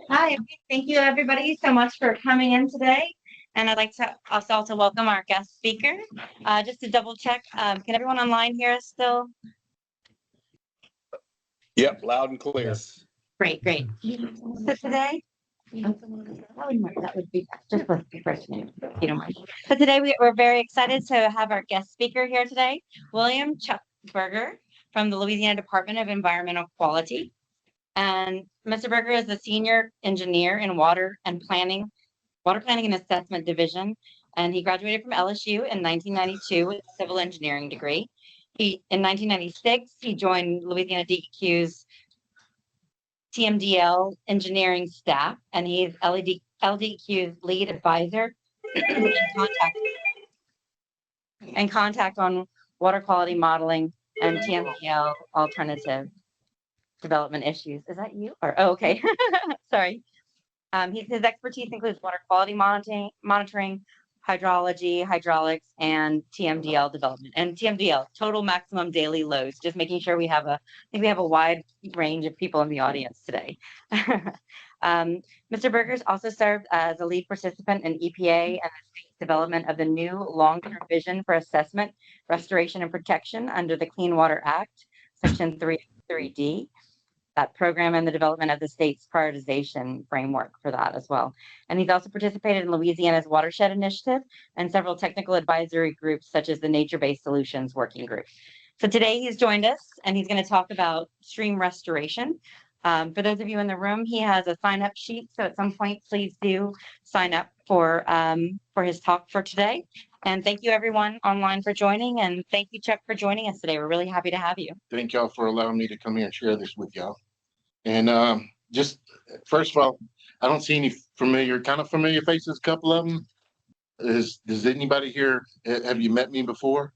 Hi, thank you everybody so much for coming in today. And I'd like to also welcome our guest speaker. Just to double check, can everyone online hear us still? Yep, loud and clear. Yes. Great. So today, that would be just the first name, if you don't mind. So today we're very excited to have our guest speaker here today, William Chuck Berger from the Louisiana Department of Environmental Quality. And Mr. Berger is a senior engineer in water planning and assessment division. And he graduated from LSU in 1992 with a civil engineering degree. In 1996, he joined Louisiana DEQ's TMDL engineering staff, and he's LDEQ's lead advisor and contact on water quality modeling and TMDL alternative development issues. Is that you? Okay. Sorry. His expertise includes water quality monitoring, hydrology, hydraulics, and TMDL development. And TMDL, total maximum daily loads, just making sure I think we have a wide range of people in the audience today. Mr. Berger's also served as a lead participant in EPA and the state's development of the new long-term vision for assessment, restoration, and protection under the Clean Water Act, Section 3D. That program and the development of the state's prioritization framework for that as well. And he's also participated in Louisiana's Watershed Initiative and several technical advisory groups, such as the Nature-Based Solutions Working Group. So today he's joined us and he's going to talk about stream restoration. For those of you in the room, he has a sign-up sheet. So at some point, please do sign up for his talk for today. And thank you everyone online for joining. And thank you, Chuck, for joining us today. We're really happy to have you. Thank y'all for allowing me to come here and share this with y'all. And just first of all, I don't see any familiar faces, a couple of them. Does anybody here, have you met me before?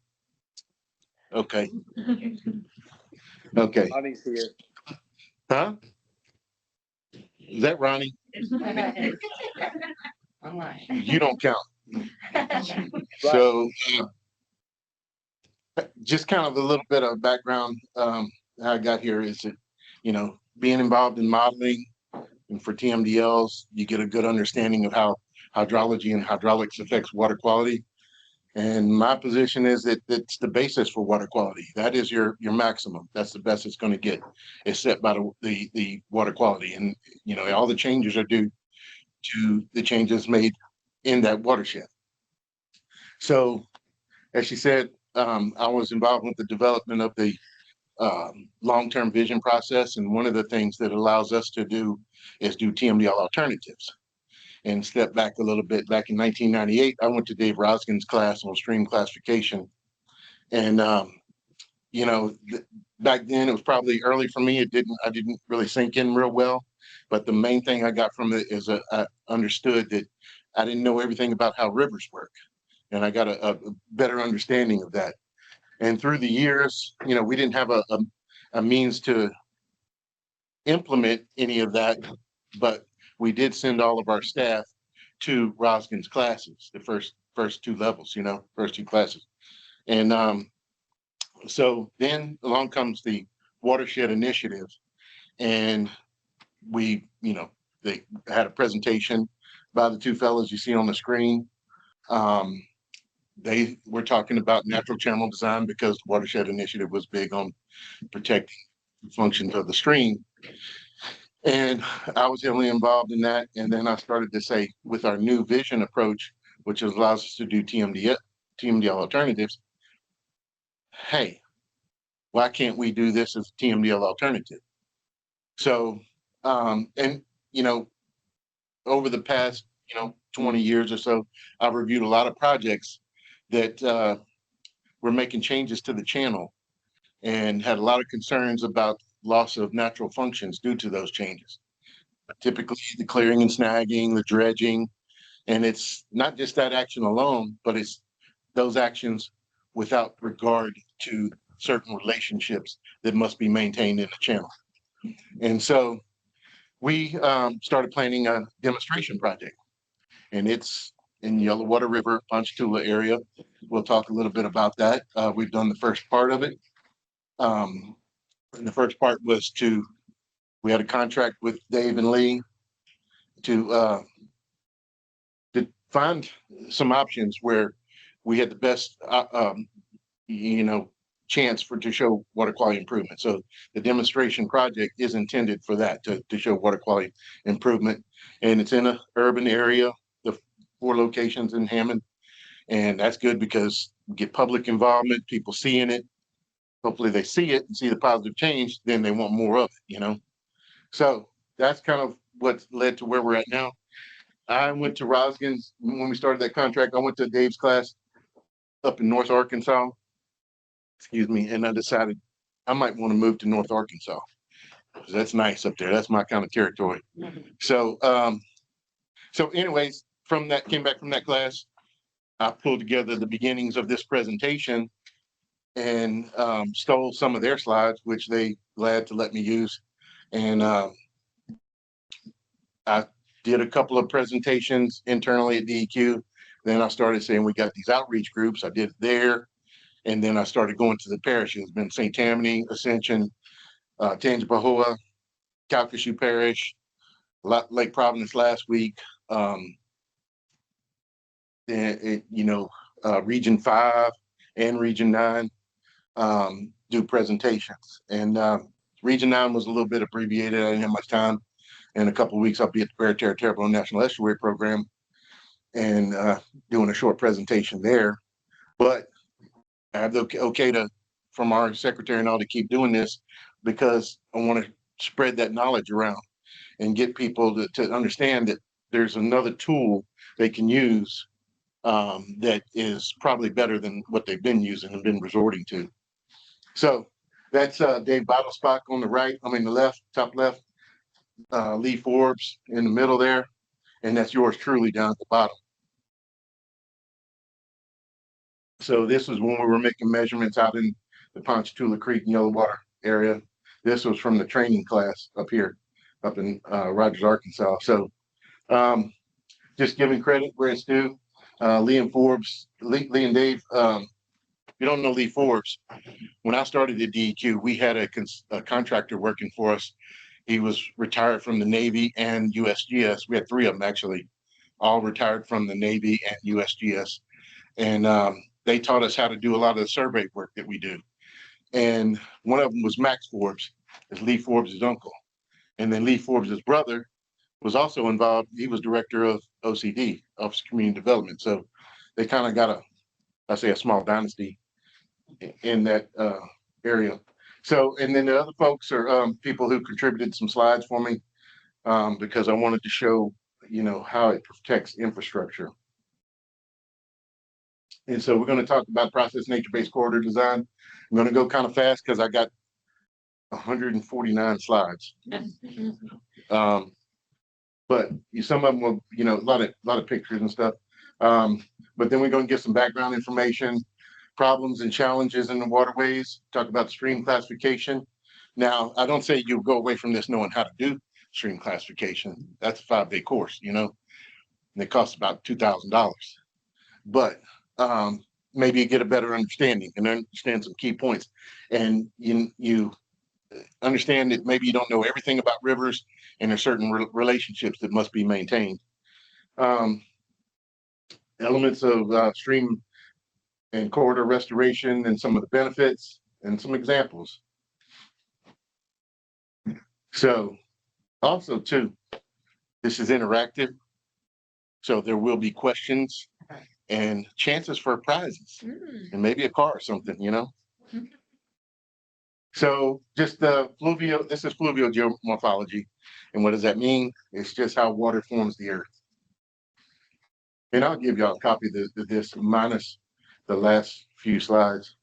Okay. Okay. Ronnie's here. Huh? Is that Ronnie? You don't count. So just kind of a little bit of background, how I got here is that, being involved in modeling and for TMDLs, you get a good understanding of how hydrology and hydraulics affects water quality. And my position is that it's the basis for water quality. That is your maximum. That's the best it's going to get. It's set by the water quality. And, all the changes are due to the changes made in that watershed. So, as she said, I was involved with the development of the long-term vision process. And one of the things that allows us to do is do TMDL alternatives. And step back a little bit, back in 1998, I went to Dave Roskin's class on stream classification. And, back then it was probably early for me. I didn't really sink in real well. But the main thing I got from it is I understood that I didn't know everything about how rivers work. And I got a better understanding of that. And through the years, we didn't have a means to implement any of that, but we did send all of our staff to Roskin's classes, the first two levels, first two classes. And so then along comes the Watershed Initiative, and they had a presentation by the two fellows you see on the screen. They were talking about natural channel design because the Watershed Initiative was big on protecting the functions of the stream. And I was heavily involved in that. And then I started to say, with our new vision approach, which allows us to do TMDL alternatives, hey, why can't we do this as a TMDL alternative? So, over the past, 20 years or so, I've reviewed a lot of projects that were making changes to the channel and had a lot of concerns about loss of natural functions due to those changes. Typically the clearing and snagging, the dredging, and it's not just that action alone, but it's those actions without regard to certain relationships that must be maintained in the channel. And so we started planning a demonstration project, and it's in Yellow Water River, Ponchatoula area. We'll talk a little bit about that. We've done the first part of it. And the first part was to We had a contract with Dave and Lee to find some options where we had the best, chance to show water quality improvement. So the demonstration project is intended for that, to show water quality improvement. And it's in an urban area, the 4 locations in Hammond. And that's good because we get public involvement, people seeing it. Hopefully they see it and see the positive change, then they want more of it. So that's kind of what led to where we're at now. I went to Rosgan's when we started that contract. I went to Dave's class up in North Arkansas, and I decided I might want to move to North Arkansas because that's nice up there. That's my kind of territory. So, anyways, came back from that class. I pulled together the beginnings of this presentation and stole some of their slides, which they glad to let me use. And I did a couple of presentations internally at DEQ. Then I started saying we got these outreach groups. I did it there. And then I started going to the parishes. It's been St. Tammany, Ascension, Tangipahoa, Calcasieu Parish, Lake Providence last week. Region 5 and Region 9 do presentations. And Region 9 was a little bit abbreviated. I didn't have much time. In a couple of weeks, I'll be at the Berger Terrebonne National Estuary Program and doing a short presentation there. But I have the okay from our secretary and all to keep doing this because I want to spread that knowledge around and get people to understand that there's another tool they can use that is probably better than what they've been using and been resorting to. So that's Dave Bottlespock on the right, the left, top left, Lee Forbes in the middle there, and that's yours truly down at the bottom. So this was when we were making measurements out in the Ponchatoula Creek and Yellow Water area. This was from the training class up here, up in Rogers, Arkansas. So just giving credit where it's due. Lee and Dave, you don't know Lee Forbes. When I started at DEQ, we had a contractor working for us. He was retired from the Navy and USGS. We had 3 of them actually, all retired from the Navy and USGS. And they taught us how to do a lot of the survey work that we do. And one of them was Max Forbes, is Lee Forbes' uncle. And then Lee Forbes' brother was also involved. He was director of OCD, Office of Community Development. So they kind of got a small dynasty in that area. So, and then the other folks are people who contributed some slides for me because I wanted to show, how it protects infrastructure. And so we're going to talk about process nature-based corridor design. I'm going to go kind of fast because I got 149 slides. But some of them will, a lot of pictures and stuff. But then we're going to get some background information, problems and challenges in the waterways, talk about stream classification. Now, I don't say you go away from this knowing how to do stream classification. That's a 5-day course, and it costs about $2,000. But maybe you get a better understanding and understand some key points. And you understand that maybe you don't know everything about rivers and there's certain relationships that must be maintained. Elements of stream and corridor restoration and some of the benefits and some examples. So also too, this is interactive. So there will be questions and chances for prizes and maybe a car or something, So just this is fluvial geomorphology. And what does that mean? It's just how water forms the earth. And I'll give y'all a copy of this minus the last few slides.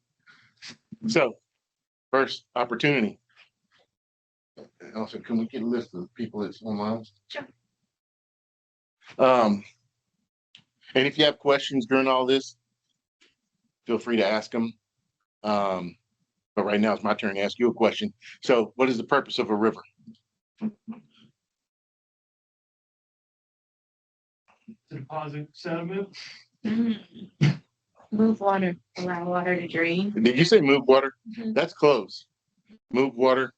So first opportunity. Also, can we get a list of people that's online? Sure. And if you have questions during all this, feel free to ask them. But right now it's my turn to ask you a question. So what is the purpose of a river? To deposit sediment. Move water, allow water to drain. Did you say move water? That's close. Move water.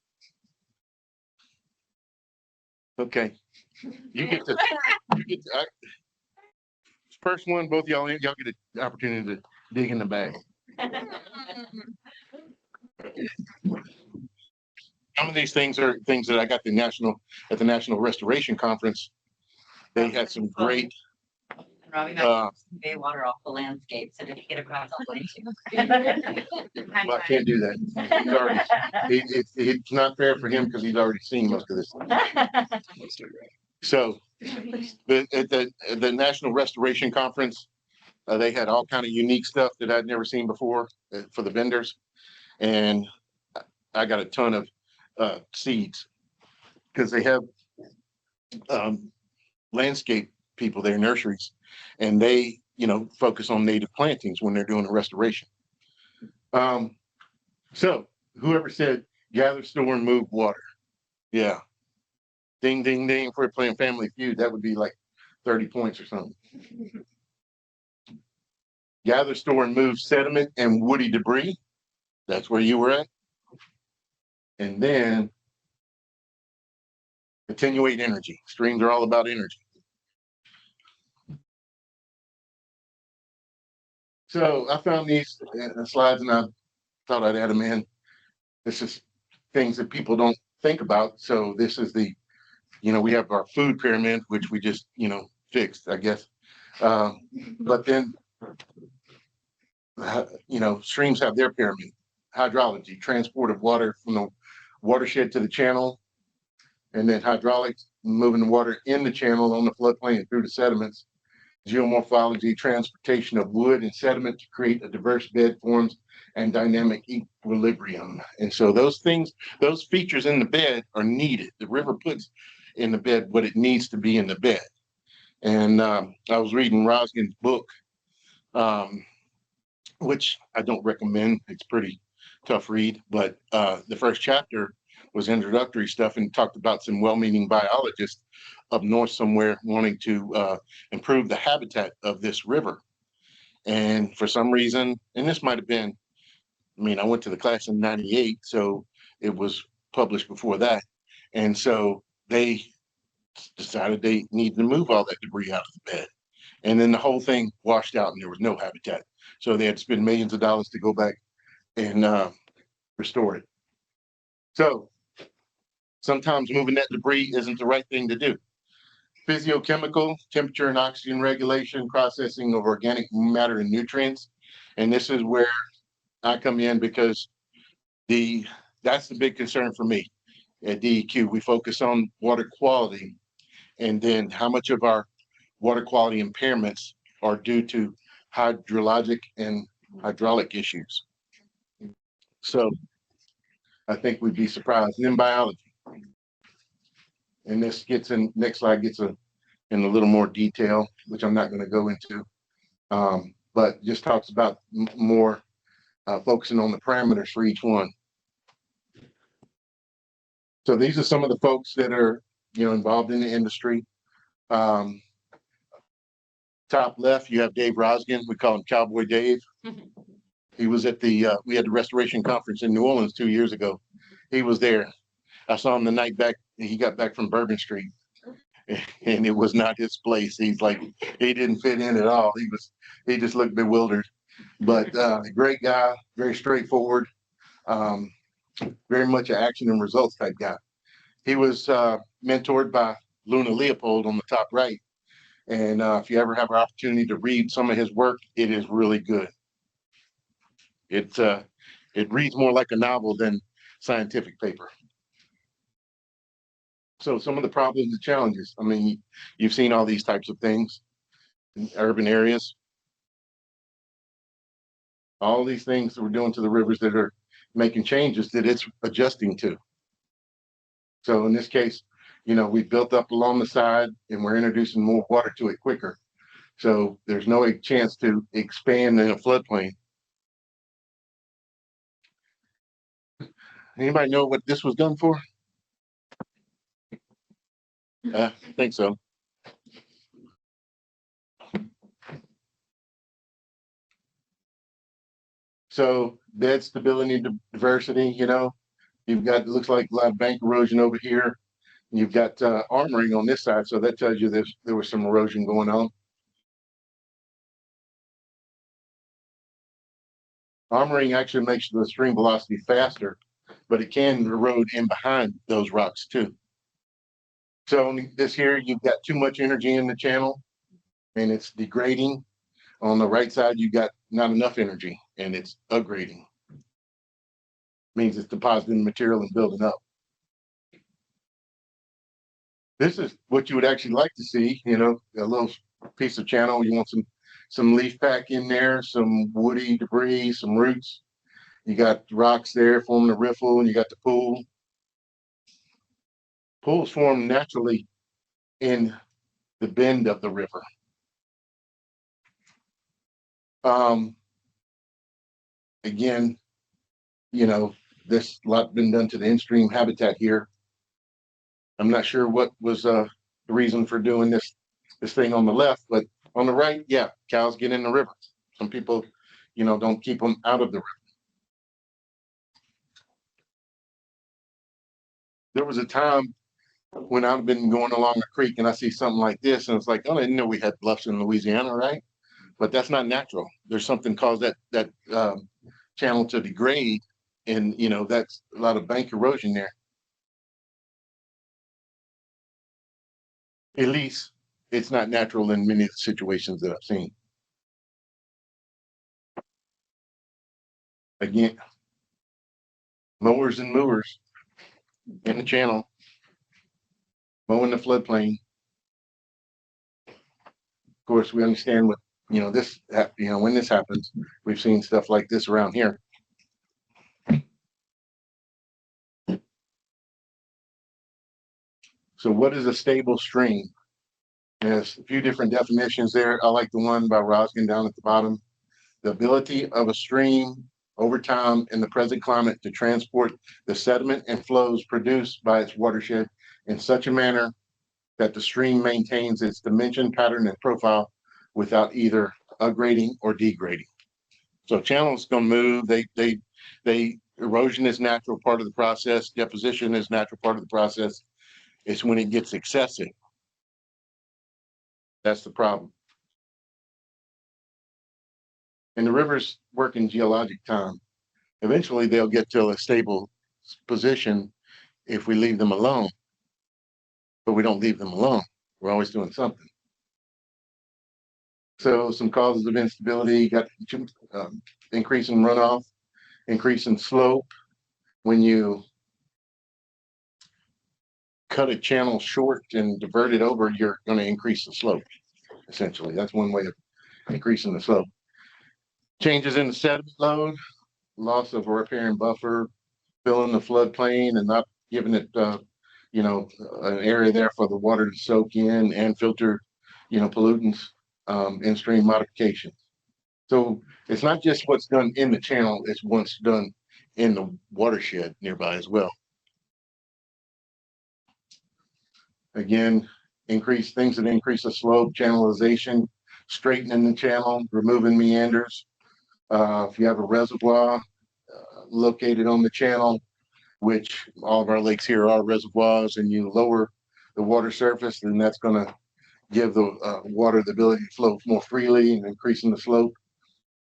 Okay. You get to, first one, both y'all get an opportunity to dig in the bag. Some of these things are things that I got at the National Restoration Conference. They had some great, Robbie uh, Bay water off the landscape, so did you get across all the way well, I can't do that. He's already, it's not fair for him because he's already seen most of this. So at the National Restoration Conference, they had all kind of unique stuff that I'd never seen before for the vendors. And I got a ton of seeds because they have landscape people there, nurseries, and they, focus on native plantings when they're doing the restoration. So whoever said gather, store, and move water. Yeah. Ding, ding, ding. If we're playing Family Feud, that would be like 30 points or something. Gather, store, and move sediment and woody debris. That's where you were at. And then attenuate energy. Streams are all about energy. So I found these slides and I thought I'd add them in. This is things that people don't think about. So this is we have our food pyramid, which we just, fixed, I guess. But then, streams have their pyramid. Hydrology, transport of water from the watershed to the channel, and then hydraulics, moving the water in the channel on the floodplain and through the sediments. Geomorphology, transportation of wood and sediment to create a diverse bed forms and dynamic equilibrium. And so those features in the bed are needed. The river puts in the bed what it needs to be in the bed. And I was reading Roskin's book, which I don't recommend. It's pretty tough read, but the first chapter was introductory stuff and talked about some well-meaning biologists up north somewhere wanting to improve the habitat of this river. And for some reason, and this might have been, I went to the class in 98, so it was published before that. And so they decided they needed to move all that debris out of the bed. And then the whole thing washed out and there was no habitat. So they had to spend millions of dollars to go back and restore it. So sometimes moving that debris isn't the right thing to do. Physiochemical, temperature and oxygen regulation, processing of organic matter and nutrients. And this is where I come in because that's the big concern for me at DEQ. We focus on water quality and then how much of our water quality impairments are due to hydrologic and hydraulic issues. So I think we'd be surprised. And then biology. And this next slide gets in a little more detail, which I'm not going to go into, but just talks about more focusing on the parameters for each one. So these are some of the folks that are, involved in the industry. Top left, you have Dave Roskin. We call him Cowboy Dave. He was at we had the restoration conference in New Orleans 2 years ago. He was there. I saw him the night back. He got back from Bourbon Street. And it was not his place. He didn't fit in at all. He just looked bewildered, but a great guy, very straightforward, very much an action and results type guy. He was mentored by Luna Leopold on the top right. And if you ever have an opportunity to read some of his work, it is really good. It reads more like a novel than scientific paper. So some of the problems and challenges, you've seen all these types of things in urban areas. All these things that we're doing to the rivers that are making changes that it's adjusting to. So in this case, we built up along the side and we're introducing more water to it quicker. So there's no chance to expand in a floodplain. Anybody know what this was done for? I think so. So bed stability and diversity, you've got, it looks like a lot of bank erosion over here. You've got armoring on this side, so that tells you there was some erosion going on. Armoring actually makes the stream velocity faster, but it can erode in behind those rocks too. So on this here, you've got too much energy in the channel and it's degrading. On the right side, you've got not enough energy and it's aggrading. Means it's depositing material and building up. This is what you would actually like to see, you know, a little piece of channel. You want some leaf pack in there, some woody debris, some roots. You got rocks there forming a riffle, and you got the pool. Pools form naturally in the bend of the river. Again, you know, this lot been done to the in-stream habitat here. I'm not sure what was the reason for doing this thing on the left, but on the right, yeah, cows get in the river. Some people, you know, don't keep them out of the river. There was a time when I've been going along a creek and I see something like this, and it's like, oh, I didn't know we had bluffs in Louisiana, right? But that's not natural. There's something caused that channel to degrade, and you know that's a lot of bank erosion there. At least it's not natural in many of the situations that I've seen. Again, mowers and movers in the channel, mowing the floodplain. Of course, we understand what, you know, this, you know, when this happens, we've seen stuff like this around here. So what is a stable stream? There's a few different definitions there. I like the one by Roskin down at the bottom. The ability of a stream over time in the present climate to transport the sediment and flows produced by its watershed in such a manner that the stream maintains its dimension, pattern, and profile without either aggrading or degrading. So channels gonna move. They erosion is natural part of the process. Deposition is natural part of the process. It's when it gets excessive. That's the problem. And the rivers work in geologic time. Eventually they'll get to a stable position if we leave them alone. But we don't leave them alone. We're always doing something. So some causes of instability, you got increase in runoff, increase in slope. When you cut a channel short and divert it over, you're going to increase the slope. Essentially, that's one way of increasing the slope. Changes in the sediment load, loss of a riparian buffer, filling the floodplain and not giving it, you know, an area there for the water to soak in and filter, you know, pollutants, in stream modifications. So it's not just what's done in the channel, it's what's done in the watershed nearby as well. Again, increase things that increase the slope, channelization, straightening the channel, removing meanders. If you have a reservoir located on the channel, which all of our lakes here are reservoirs, and you lower the water surface, then that's going to give the water the ability to flow more freely and increasing the slope,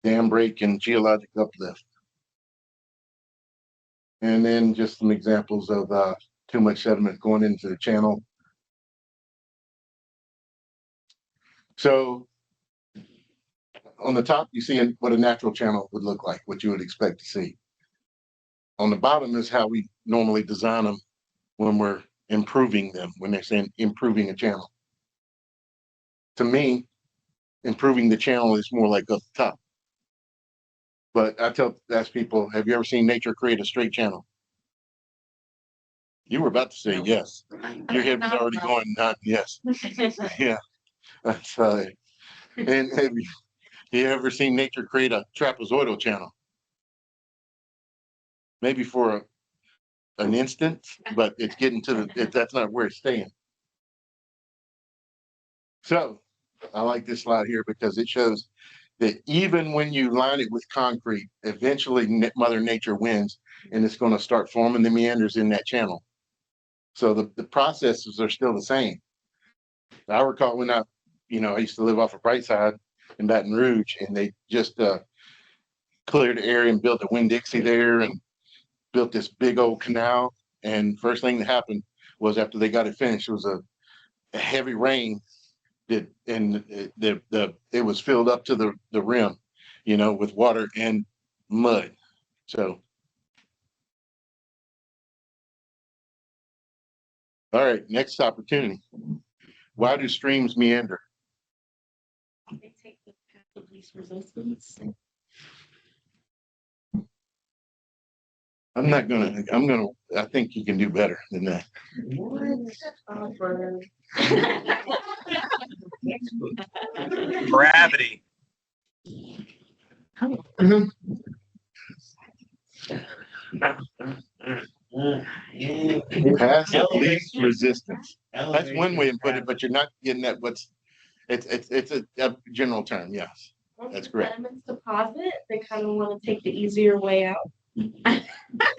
dam break, and geologic uplift. And then just some examples of too much sediment going into the channel. So on the top, you see what a natural channel would look like, what you would expect to see. On the bottom is how we normally design them when we're improving them, when they're saying improving a channel. To me, improving the channel is more like up the top. But I ask people, have you ever seen nature create a straight channel? You were about to say yes. Your head was already going, not yes. Yeah. That's and have you ever seen nature create a trapezoidal channel? Maybe for an instant, but it's getting to that's not where it's staying. So I like this slide here because it shows that even when you line it with concrete, eventually Mother Nature wins and it's going to start forming the meanders in that channel. So the processes are still the same. I recall when I used to live off of Brightside in Baton Rouge, and they just cleared the area and built a Winn-Dixie there and built this big old canal. And first thing that happened was after they got it finished, it was a heavy rain and it was filled up to the rim, with water and mud. So, all right, next opportunity. Why do streams meander? They take the path of least resistance. I think you can do better than that. Gravity. Path of least resistance. That's one way to put it, but you're not getting at it's a general term. Yes, that's correct. Sediments deposit, they kind of want to take the easier way out.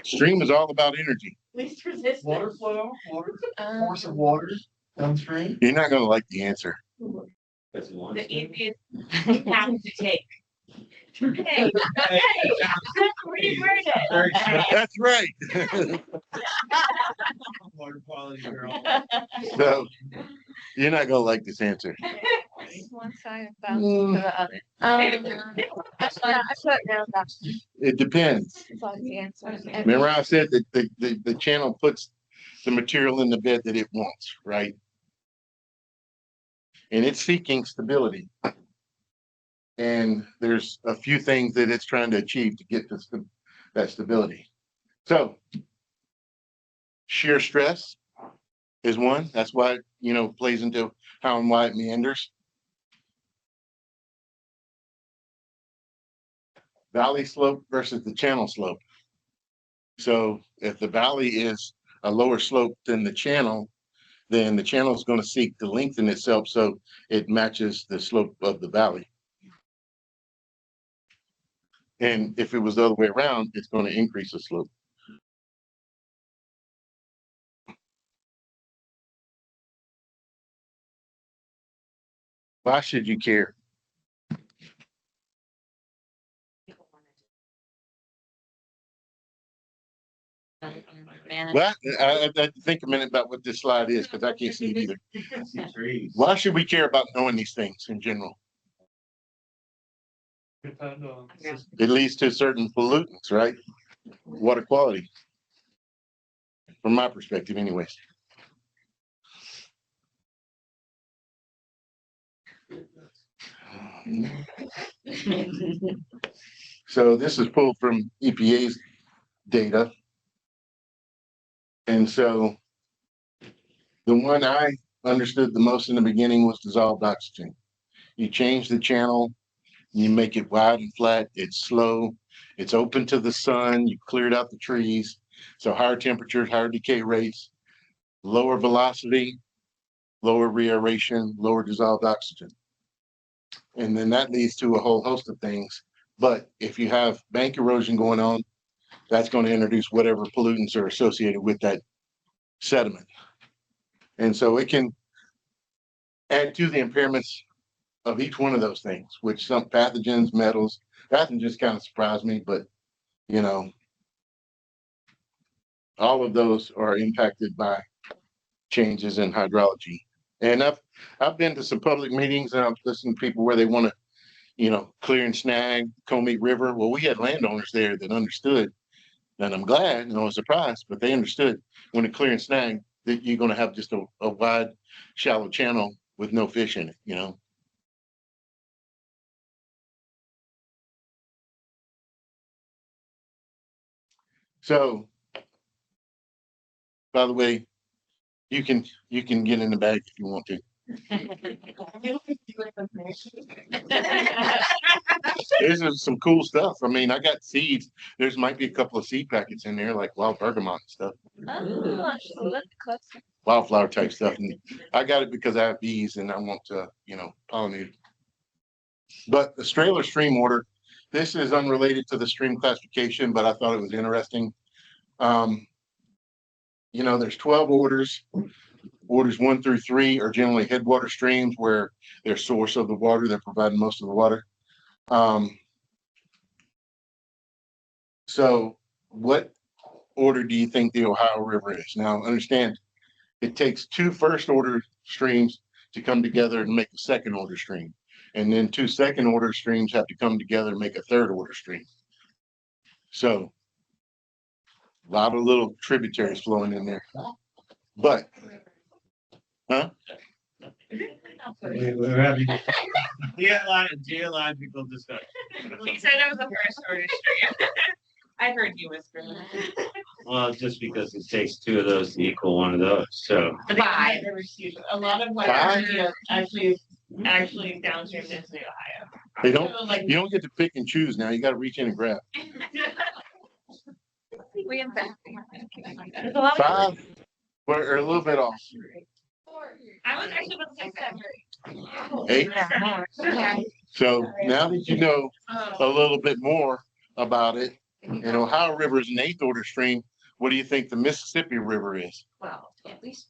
Stream is all about energy. Least resistance. Water flow, force of water downstream. You're not going to like the answer. The easiest path to take. Hey, reword it. That's right. Water quality girl. So you're not going to like this answer. One side bounces to the other. I put down that It depends. was the answer. Remember I said that the channel puts the material in the bed that it wants, right? And it's seeking stability. And there's a few things that it's trying to achieve to get to that stability. So shear stress is one. That's why it plays into how and why it meanders. Valley slope versus the channel slope. So if the valley is a lower slope than the channel, then the channel is going to seek to lengthen itself so it matches the slope of the valley. And if it was the other way around, it's going to increase the slope. Why should you care? Well, I have to think a minute about what this slide is because I can't see it either. Why should we care about knowing these things in general? Depend on. It leads to certain pollutants, right? Water quality. From my perspective, anyways. So this is pulled from EPA's data. And so the one I understood the most in the beginning was dissolved oxygen. You change the channel, you make it wide and flat, it's slow, it's open to the sun, you cleared out the trees. So higher temperatures, higher decay rates, lower velocity, lower reaeration, lower dissolved oxygen. And then that leads to a whole host of things. But if you have bank erosion going on, that's going to introduce whatever pollutants are associated with that sediment. And so it can add to the impairments of each one of those things, which some pathogens, metals, pathogens kind of surprised me, but all of those are impacted by changes in hydrology. And I've been to some public meetings and I've listened to people where they want to, clear and snag Comey River. Well, we had landowners there that understood, and I'm glad, and I was surprised, but they understood when to clear and snag that you're going to have just a wide, shallow channel with no fish in it, So, by the way, you can get in the bag if you want to. There's some cool stuff. I mean, I got seeds. There's might be a couple of seed packets in there, like wild bergamot and stuff, wildflower type stuff. And I got it because I have bees and I want to, pollinate. But the Strahler stream order, this is unrelated to the stream classification, but I thought it was interesting. there's 12 orders. Orders 1 through 3 are generally headwater streams where they're source of the water, they're providing most of the water. So what order do you think the Ohio River is? Now, understand, it takes 2 first order streams to come together and make a second order stream. And then 2 second order streams have to come together and make a third order stream. So a lot of little tributaries flowing in there. But, huh? We're having geological discussion. He said it was the first order stream. I heard you whisper. Well, just because it takes 2 of those to equal 1 of those, so. But five. A lot of what Five? actually downstream into the Ohio. They don't, you don't get to pick and choose now. You got to reach in and grab. We have that. There's a lot of 5, or a little bit off. I was actually about to say 7. 8. Yeah. So now that you know a little bit more about it, and Ohio River is an 8th order stream, what do you think the Mississippi River is? Well, at least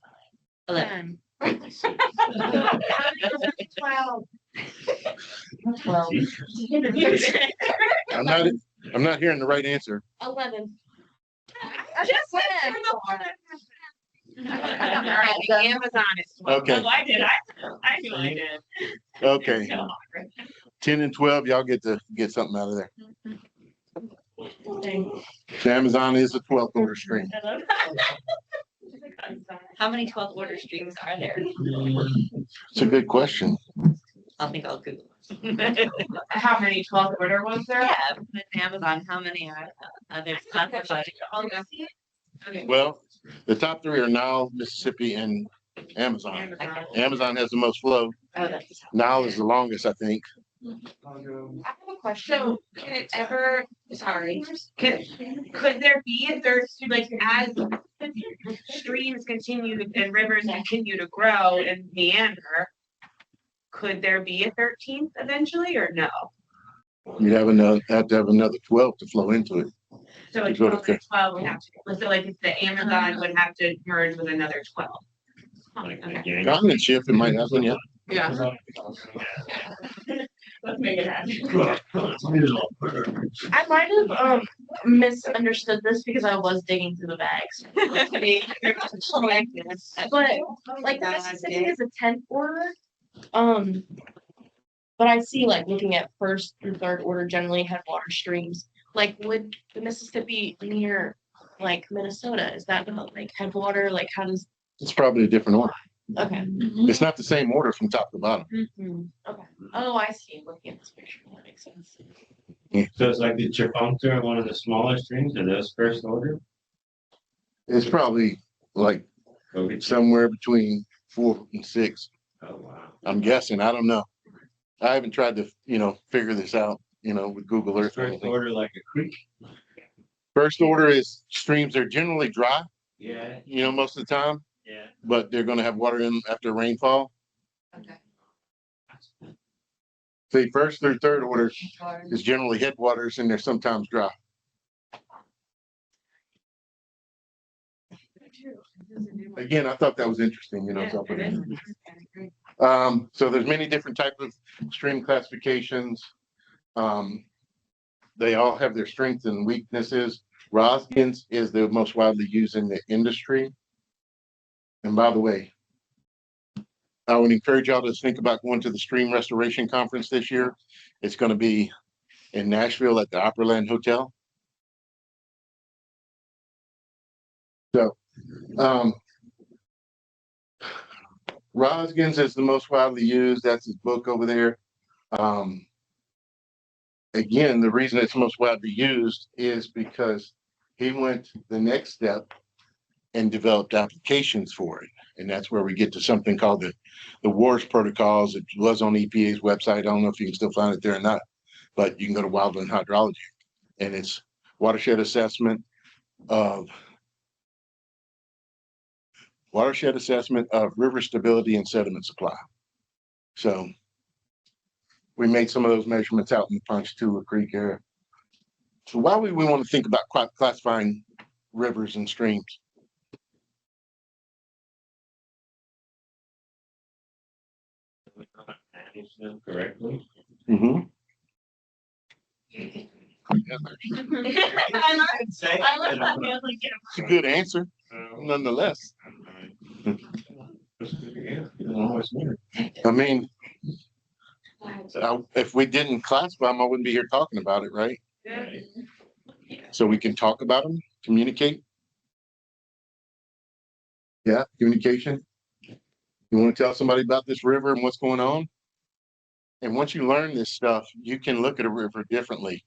11. 12. I'm not hearing the right answer. 11. I just said. Amazon is 12. Okay. No, I did. I knew I did. Okay, 10 and 12, y'all get to get something out of there. The Amazon is a 12th order stream. How many 12th order streams are there? It's a good question. I'll Google. How many 12th order ones there? Yeah, with Amazon, how many are there? Classified? Okay. Well, the top 3 are Nile, Mississippi, and Amazon. Amazon has the most flow. Oh, that's. Nile is the longest, I think. I have a question. So can it ever, sorry, could there be if there's like as streams continue and rivers continue to grow and meander, could there be a 13th eventually or no? You have to have another 12 to flow into it. So a To go to 12 would have to, so like if the Amazon would have to merge with another 12. Okay. Continent shift, it might happen, yeah. Yeah. Let's make it happen. I might have misunderstood this because I was digging through the bags. But like the Mississippi is a 10th order. But I see like looking at 1st through 3rd order generally headwater streams. Like would the Mississippi near like Minnesota, is that like headwater? Like how does, It's probably a different order. okay. It's not the same order from top to bottom. Okay. Oh, I see. Looking at this picture, that makes sense. So it's like the Chipontera, one of the smaller streams, are those first order? It's probably like Okay. somewhere between 4 and 6. Oh, wow. I'm guessing. I don't know. I haven't tried to, figure this out, with Google Earth or First anything. order like a creek? First order is streams are generally dry, Yeah, most of the time, yeah. but they're going to have water in after rainfall. Okay. The 1st through 3rd order is generally headwaters and they're sometimes dry. Again, I thought that was interesting, so I'll put it in. So there's many different types of stream classifications. They all have their strengths and weaknesses. Rosgans is the most widely used in the industry. And by the way, I would encourage y'all to think about going to the Stream Restoration Conference this year. It's going to be in Nashville at the Opryland Hotel. So, Rosgans is the most widely used. That's his book over there. Again, the reason it's most widely used is because he went the next step and developed applications for it. And that's where we get to something called the WARS protocols. It was on EPA's website. I don't know if you can still find it there or not, but you can go to Wildland Hydrology, and it's watershed assessment of river stability and sediment supply. So we made some of those measurements out in the Ponchatoula Creek area. So why would we want to think about classifying rivers and streams? management correctly. Mm-hmm. I love Say. I love how he was like, It's a good answer, nonetheless. I mean, if we didn't classify them, I wouldn't be here talking about it, right? yeah. So we can talk about them, communicate. Yeah, communication. You want to tell somebody about this river and what's going on? And once you learn this stuff, you can look at a river differently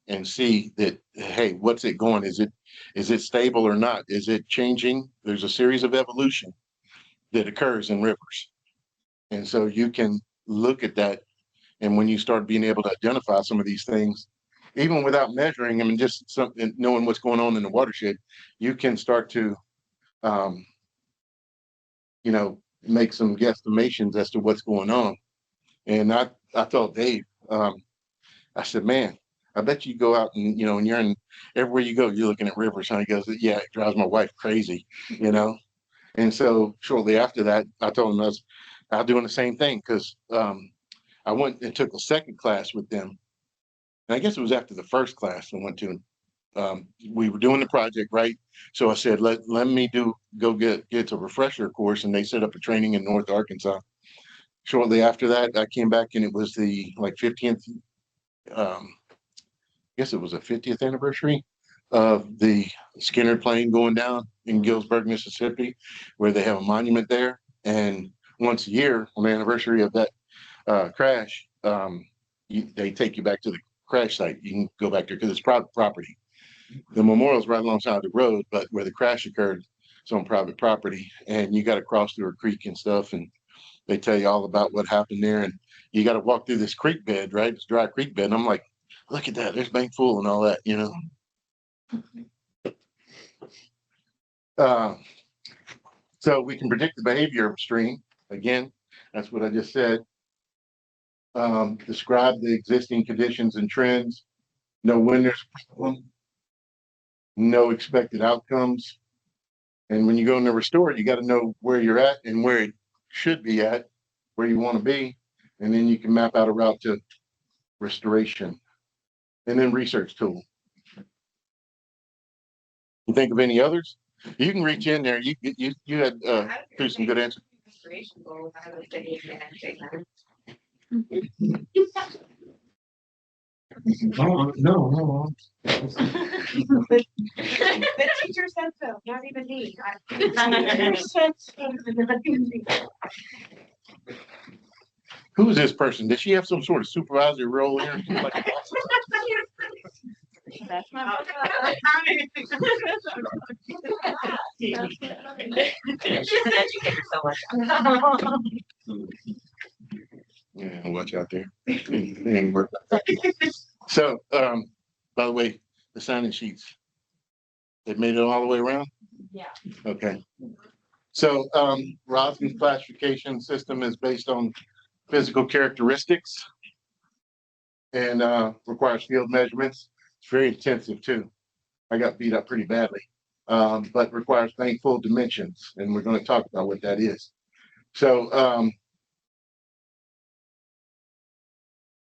and see that, hey, what's it going? Is it stable or not? Is it changing? There's a series of evolution that occurs in rivers. And so you can look at that. And when you start being able to identify some of these things, even without measuring, I mean, just something, knowing what's going on in the watershed, you can start to, um, make some guesstimations as to what's going on. And I told Dave, I said, man, I bet you go out and, and you're in everywhere you go, you're looking at rivers. And he goes, yeah, it drives my wife crazy, And so shortly after that, I told him I was doing the same thing because I went and took a second class with them. And I guess it was after the first class I went to. We were doing the project, right? So I said, let me go get a refresher course. And they set up a training in North Arkansas. Shortly after that, I came back and it was the 50th, I guess it was the 50th anniversary of the Skinner plane going down in Gillsburg, Mississippi, where they have a monument there. And once a year on the anniversary of that crash, they take you back to the crash site. You can go back there because it's private property. The memorial's right alongside the road, but where the crash occurred, it's on private property. And you got to cross through a creek and stuff. And they tell you all about what happened there. And you got to walk through this creek bed, right? It's dry creek bed. And I'm like, look at that. There's Bank Full and all that, So we can predict the behavior of a stream. Again, that's what I just said. Describe the existing conditions and trends. Know when there's a problem. No expected outcomes. And when you go in to restore it, you got to know where you're at and where it should be at, where you want to be. And then you can map out a route to restoration. And then research tool. You think of any others? You can reach in there. You had through some good answers. Restoration goals, I would say, Oh, no. The teacher said so, not even me. Who is this person? Did she have some sort of supervisory role here? That's my She's an educator, so much. Yeah, watch out there. So, by the way, the sign-in sheets, they made it all the way around? Yeah. Okay. So, Roskin's classification system is based on physical characteristics and requires field measurements. It's very intensive too. I got beat up pretty badly, but requires full dimensions, and we're going to talk about what that is. So,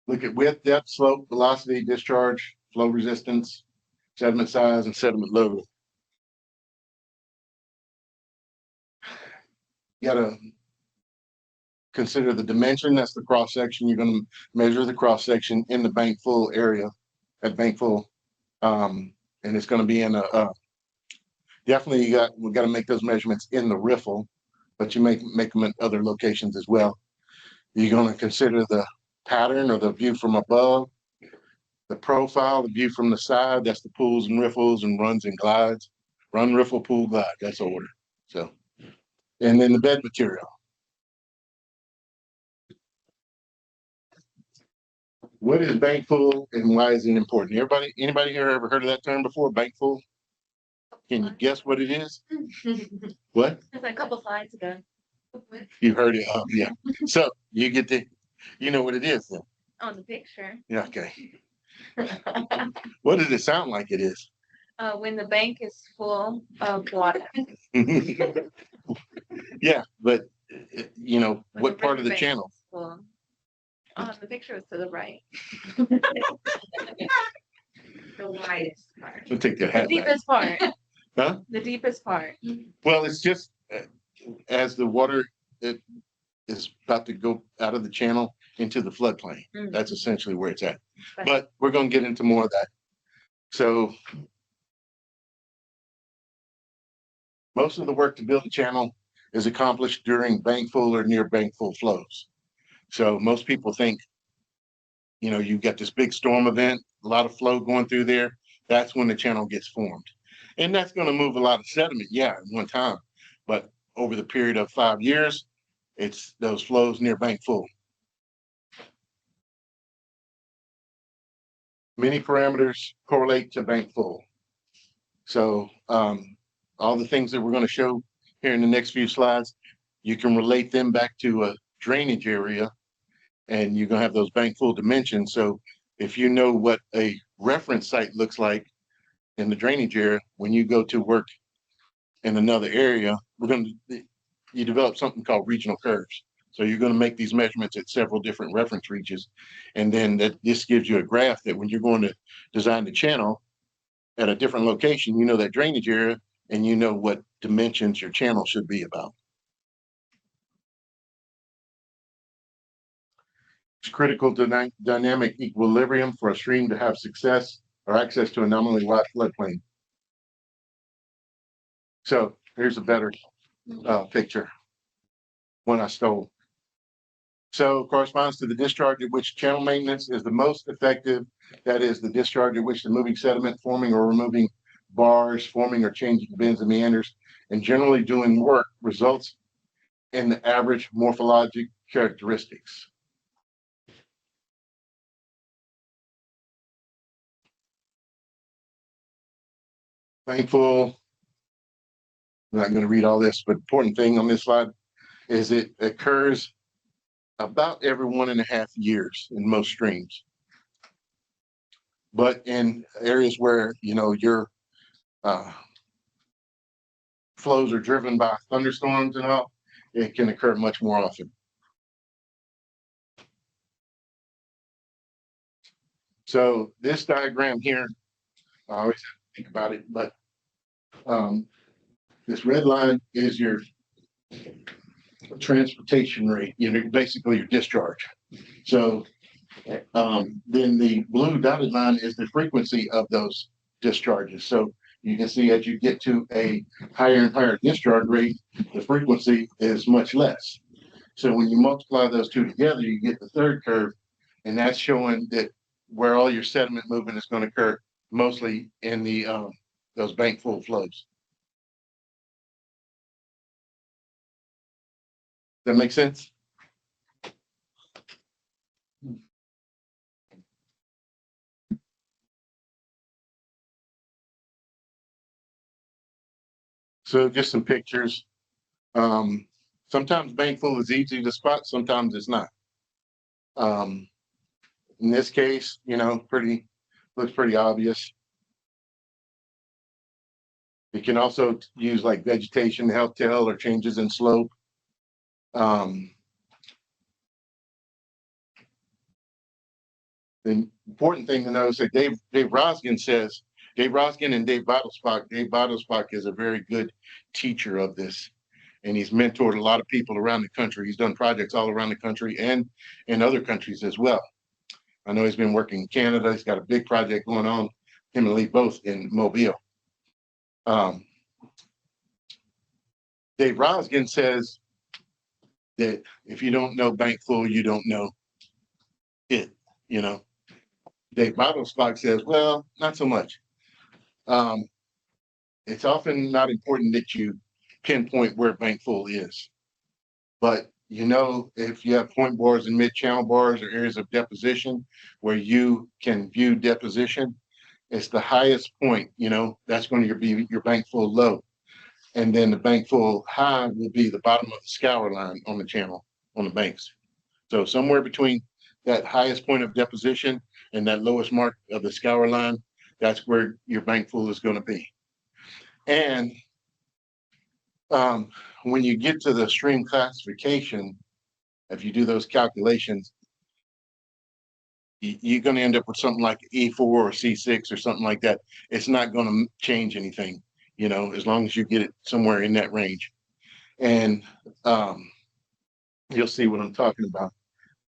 look at width, depth, slope, velocity, discharge, flow resistance, sediment size, and sediment load. You gotta consider the dimension. That's the cross section. You're going to measure the cross section in the bank full area at bank full, and it's going to be in definitely we got to make those measurements in the riffle, but you make them at other locations as well. You're going to consider the pattern or the view from above, the profile, the view from the side. That's the pools and riffles and runs and glides. Run, riffle, pool, glide. That's the order. So, and then the bed material. What is bank full and why is it important? Anybody here ever heard of that term before? Bank full? Can you guess what it is? What? Just a couple slides ago. You heard it. Yeah. So you know what it is then. On the picture. Yeah. Okay. What does it sound like it is? When the bank is full of water. Yeah, but When what part of the riverbank channel? is full. The picture is to the right. The widest part. We'll take that The hat back. deepest part. Huh? The deepest part. Well, it's just as the water it is about to go out of the channel into the floodplain. Mm. That's essentially where it's at. But we're going to get into more of that. So most of the work to build the channel is accomplished during bank full or near bank full flows. So most people think, you know, you got this big storm event, a lot of flow going through there. That's when the channel gets formed. And that's going to move a lot of sediment, yeah, at one time. But over the period of 5 years, it's those flows near bank full. Many parameters correlate to bank full. So all the things that we're going to show here in the next few slides, you can relate them back to a drainage area, and you're going to have those bank full dimensions. So if you know what a reference site looks like in the drainage area, when you go to work in another area, you develop something called regional curves. So you're going to make these measurements at several different reference reaches. And then this gives you a graph that when you're going to design the channel at a different location, you know that drainage area and you know what dimensions your channel should be about. It's critical to dynamic equilibrium for a stream to have success or access to a nominally wide floodplain. So here's a better picture, one I stole. So corresponds to the discharge at which channel maintenance is the most effective. That is the discharge at which the moving sediment, forming or removing bars, forming or changing bends and meanders, and generally doing work results in the average morphologic characteristics. Thankful. I'm not going to read all this, but important thing on this slide is it occurs about every 1.5 years in most streams. But in areas where, you know, your flows are driven by thunderstorms and all, it can occur much more often. So this diagram here, I always have to think about it, but this red line is your transportation rate, you know, basically your discharge. So then the blue dotted line is the frequency of those discharges. So you can see as you get to a higher and higher discharge rate, the frequency is much less. So when you multiply those two together, you get the third curve, and that's showing that where all your sediment movement is going to occur, mostly in the those bank full flows. Does that make sense? So just some pictures. Sometimes bank full is easy to spot, sometimes it's not. In this case, you know, looks pretty obvious. You can also use like vegetation to help tell or changes in slope. The important thing to know is that Dave Rosgen says, Dave Rosgen and Dave Bottelsbach is a very good teacher of this. And he's mentored a lot of people around the country. He's done projects all around the country and in other countries as well. I know he's been working in Canada. He's got a big project going on, him and Lee both in Mobile. Dave Rosgen says that if you don't know bank full, you don't know it, you know. Dave Bottelsbach says, well, not so much. It's often not important that you pinpoint where bank full is. But you know, if you have point bars and mid-channel bars or areas of deposition where you can view deposition, it's the highest point, you know, that's going to be your bank full low. And then the bank full high will be the bottom of the scour line on the channel, on the banks. So somewhere between that highest point of deposition and that lowest mark of the scour line, that's where your bank full is going to be. And when you get to the stream classification, if you do those calculations, you're going to end up with something like E4 or C6 or something like that. It's not going to change anything, you know, as long as you get it somewhere in that range. And you'll see what I'm talking about.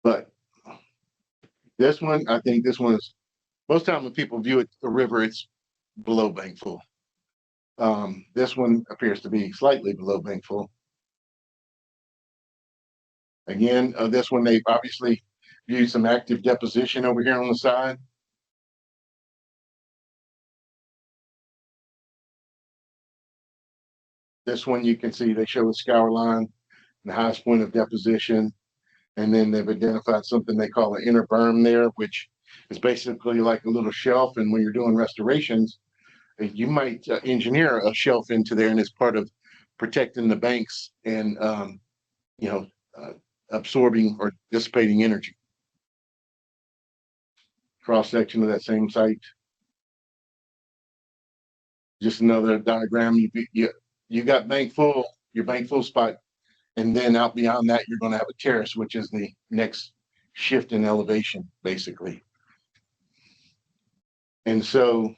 But this one, I think this one is, most time when people view it, the river, it's below bank full. This one appears to be slightly below bank full. Again, this one, they've obviously used some active deposition over here on the side. This one, you can see they show a scour line, the highest point of deposition, and then they've identified something they call an inner berm there, which is basically like a little shelf. And when you're doing restorations, you might engineer a shelf into there, and it's part of protecting the banks and you know, absorbing or dissipating energy. Cross section of that same site. Just another diagram. You got bank full, your bank full spot, and then out beyond that, you're going to have a terrace, which is the next shift in elevation, basically. And so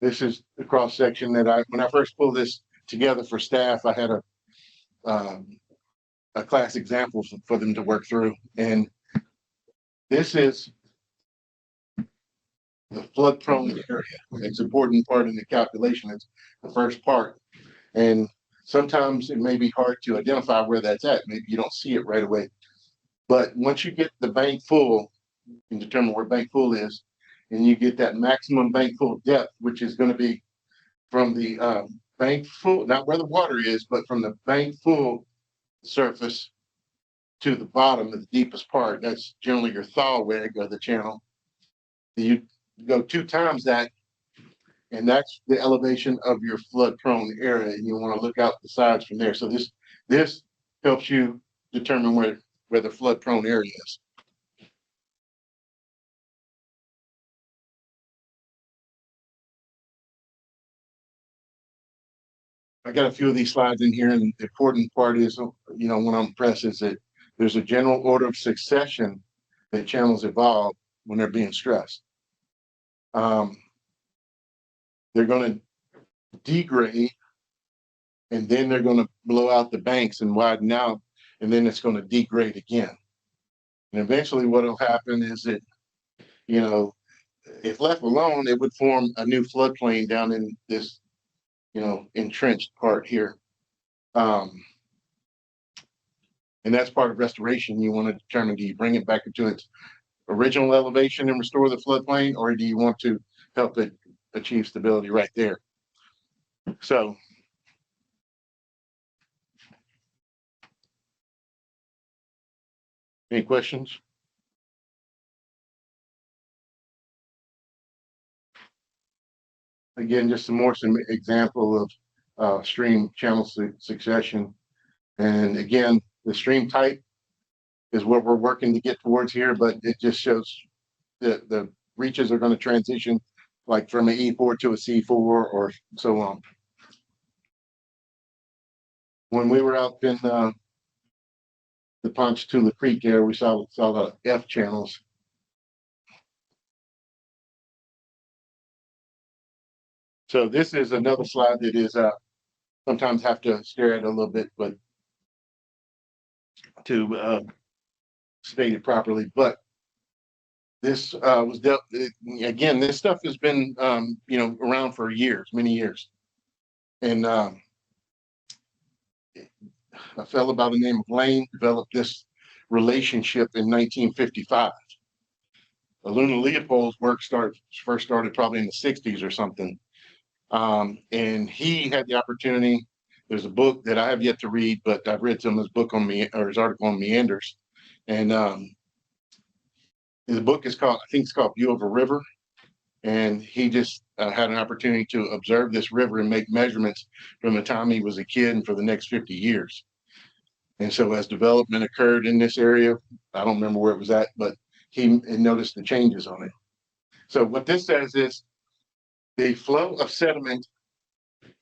this is the cross section that when I first pulled this together for staff, I had a class example for them to work through. And this is the flood prone area. It's an important part in the calculation. It's the first part. And sometimes it may be hard to identify where that's at. Maybe you don't see it right away. But once you get the bank full, you can determine where bank full is, and you get that maximum bank full depth, which is going to be from the bank full, not where the water is, but from the bank full surface to the bottom of the deepest part. That's generally your thaw wedge of the channel. You go 2 times that, and that's the elevation of your flood prone area, and you want to look out the sides from there. So this helps you determine where the flood prone area is. I got a few of these slides in here, and the important part is, you know, when I'm pressed, is that there's a general order of succession that channels evolve when they're being stressed. They're going to degrade, and then they're going to blow out the banks and widen out, and then it's going to degrade again. And eventually what will happen is that, you know, if left alone, it would form a new floodplain down in this, you know, entrenched part here. And that's part of restoration. You want to determine, do you bring it back into its original elevation and restore the floodplain, or do you want to help it achieve stability right there? So any questions? Again, just some example of stream channel succession. And again, the stream type is what we're working to get towards here, but it just shows that the reaches are going to transition like from an E4 to a C4 or so on. When we were out in the Pontchartrain Creek there, we saw the F channels. So this is another slide that is sometimes have to stare at a little bit, but to state it properly. But this was dealt again. This stuff has been you know, around for years, many years, and a fellow by the name of Lane developed this relationship in 1955. Luna Leopold's work first started probably in the 60s or something. And he had the opportunity. There's a book that I have yet to read, but I've read some of his book on me, or his article on meanders. And the book is called, I think it's called View of a River. And he just had an opportunity to observe this river and make measurements from the time he was a kid and for the next 50 years. And so as development occurred in this area, I don't remember where it was at, but he noticed the changes on it. So what this says is the flow of sediment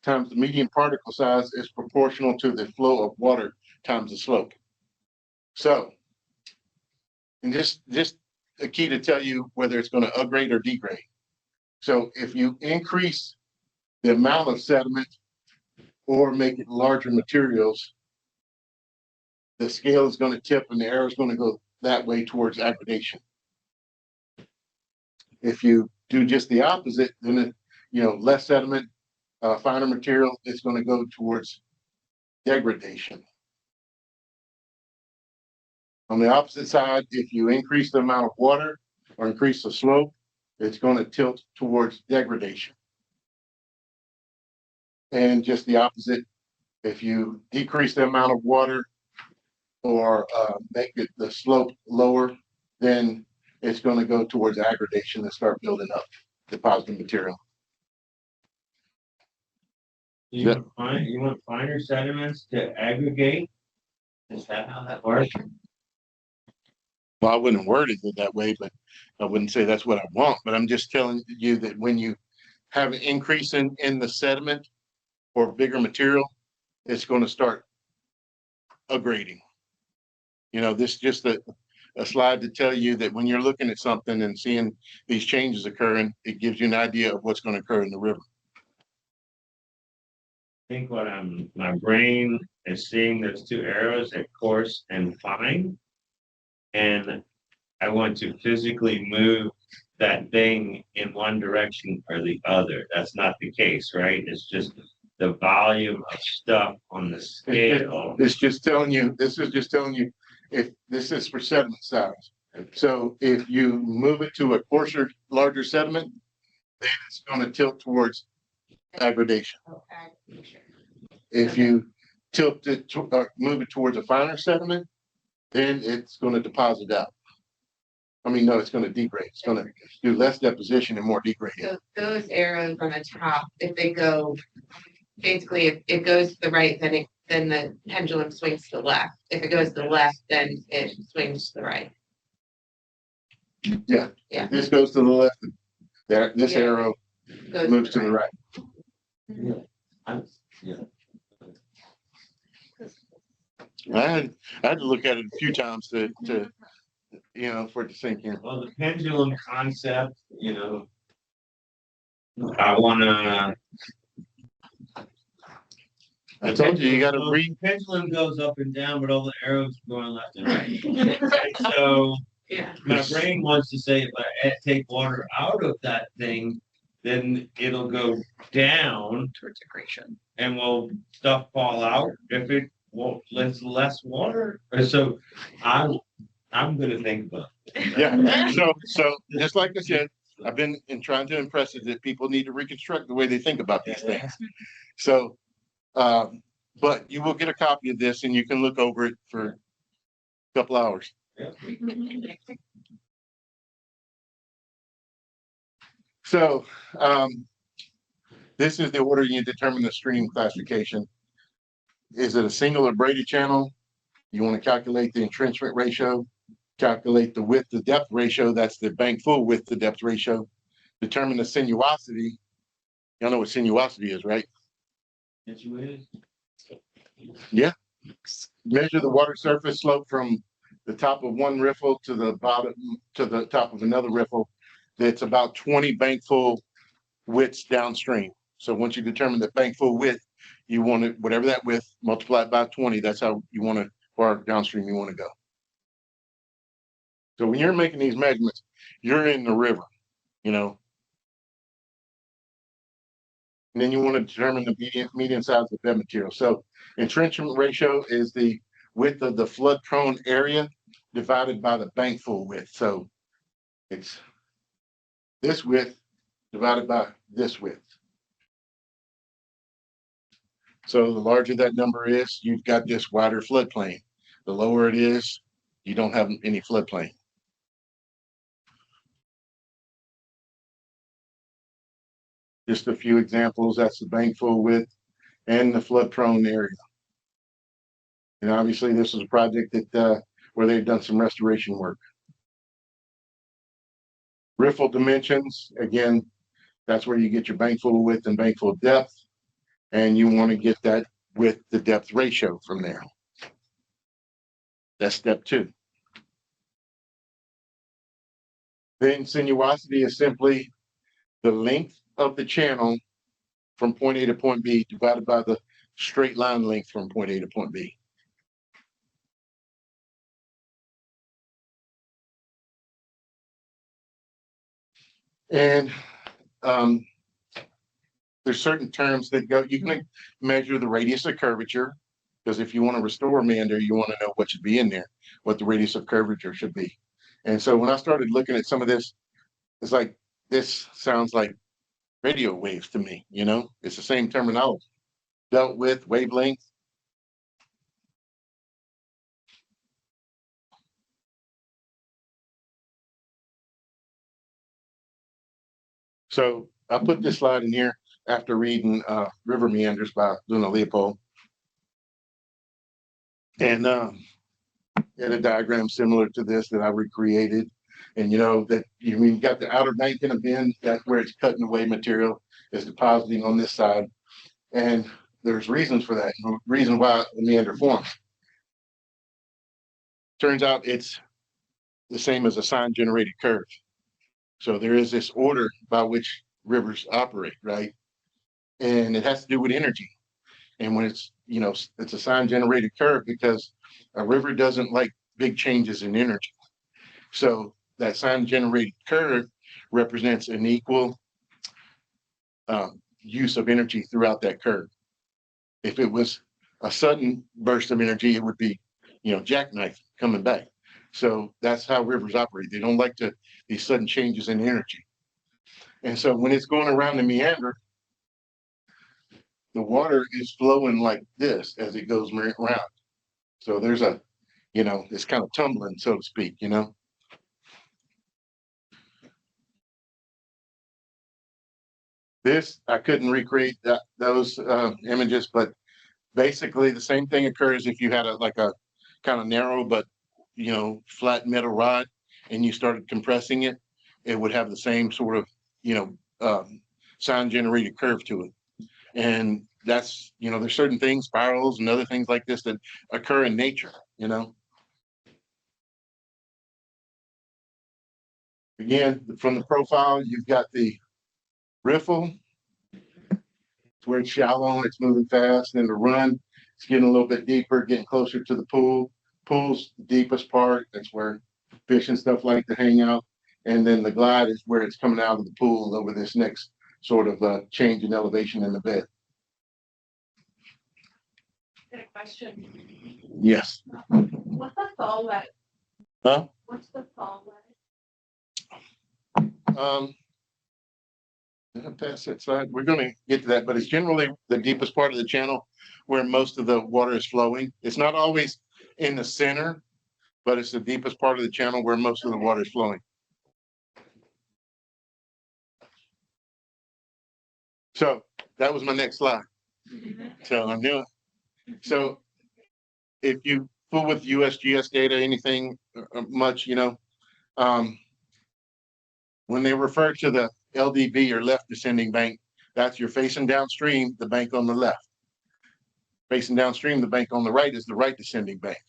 times the median particle size is proportional to the flow of water times the slope. So And just a key to tell you whether it's going to upgrade or degrade. So if you increase the amount of sediment or make it larger materials, the scale is going to tip and the arrow is going to go that way towards aggradation. If you do just the opposite, then it, less sediment, finer material, it's going to go towards degradation. On the opposite side, if you increase the amount of water or increase the slope, it's going to tilt towards degradation. And just the opposite, if you decrease the amount of water or make it the slope lower, then it's going to go towards aggradation and start building up deposited material. You want finer sediments to aggregate? Is that how that works? Well, I wouldn't word it that way, but I wouldn't say that's what I want. But I'm just telling you that when you have an increase in the sediment or bigger material, it's going to start aggrading. This is just a slide to tell you that when you're looking at something and seeing these changes occurring, it gives you an idea of what's going to occur in the river. I think my brain is seeing those two arrows at coarse and fine. And I want to physically move that thing in one direction or the other. That's not the case, right? It's just the volume of stuff on the scale. This is just telling you if this is for sediment size. So if you move it to a coarser, larger sediment, then it's going to tilt towards aggradation. If you tilt it move it towards a finer sediment, then it's going to deposit out. No, it's going to degrade. It's going to do less deposition and more degrading. So those arrows on the top, if they go, basically, if it goes to the right, then the pendulum swings to the left. If it goes to the left, then it swings to the right. Yeah. Yeah. This goes to the left. This arrow Goes moves to the right. I had to look at it a few times to for it to sink in. Well, the pendulum concept, I wanna. I told you got to read. The pendulum goes up and down, but all the arrows are going left and right. So Yeah. my brain wants to say if I take water out of that thing, then it'll go down Towards aggradation. and will stuff fall out if it won't less water. So I'm gonna think about it. Yeah. So just like I said, I've been trying to impress it that people need to reconstruct the way they think about these things. So, but you will get a copy of this and you can look over it for a couple hours. So, this is the order you determine the stream classification. Is it a single or braided channel? You want to calculate the entrenchment ratio, calculate the width to depth ratio. That's the bank full width to depth ratio. Determine the sinuosity. Y'all know what sinuosity is, right? Yeah. Measure the water surface slope from the top of one riffle to the bottom to the top of another riffle. That's about 20 bank full widths downstream. So once you determine the bank full width, you want to, whatever that width, multiply it by 20. That's how you want to, far downstream you want to go. So when you're making these measurements, you're in the river, and then you want to determine the median size of bed material. So entrenchment ratio is the width of the flood prone area divided by the bank full width. So it's this width divided by this width. So the larger that number is, you've got this wider floodplain. The lower it is, you don't have any floodplain. Just a few examples. That's the bank full width and the flood prone area. And obviously this is a project that where they've done some restoration work. Riffle dimensions, again, that's where you get your bank full width and bank full depth. And you want to get that width to depth ratio from there. That's step 2. Then sinuosity is simply the length of the channel from point A to point B divided by the straight line length from point A to point B. And there's certain terms that go, you can measure the radius of curvature, because if you want to restore meander, you want to know what should be in there, what the radius of curvature should be. And so when I started looking at some of this, it's like, this sounds like radio waves to me, you know, it's the same terminology. Belt width, wavelength. So I put this slide in here after reading River Meanders by Luna Leopold. And had a diagram similar to this that I recreated. And you know that you got the outer bank in a bend, that's where it's cutting away material, is depositing on this side. And there's reasons for that, reason why the meander forms. Turns out it's the same as a sign generated curve. So there is this order by which rivers operate, right? And it has to do with energy. And when it's, you know, it's a sign generated curve because a river doesn't like big changes in energy. So that sign generated curve represents an equal use of energy throughout that curve. If it was a sudden burst of energy, it would be, you know, jackknife coming back. So that's how rivers operate. They don't like these sudden changes in energy. And so when it's going around the meander, the water is flowing like this as it goes around. So there's a, you know, it's kind of tumbling, so to speak, you know. This, I couldn't recreate those images, but basically the same thing occurs if you had like a kind of narrow, but, you know, flat metal rod and you started compressing it, it would have the same sort of, you know, sign generated curve to it. And that's, you know, there's certain things, spirals and other things like this that occur in nature, you know. Again, from the profile, you've got the riffle, it's where it's shallow, it's moving fast, and the run, it's getting a little bit deeper, getting closer to the pool. Pool's the deepest part, that's where fish and stuff like to hang out. And then the glide is where it's coming out of the pool over this next sort of change in elevation in the bed. Got a question. Yes. What's the fall wet? Huh? What's the fall wet? Pass that slide. We're going to get to that, but it's generally the deepest part of the channel where most of the water is flowing. It's not always in the center, but it's the deepest part of the channel where most of the water is flowing. So that was my next slide. So I knew it. So if you fool with USGS data, anything much, you know, when they refer to the LDB or left descending bank, that's you're facing downstream, the bank on the left. Facing downstream, the bank on the right is the right descending bank.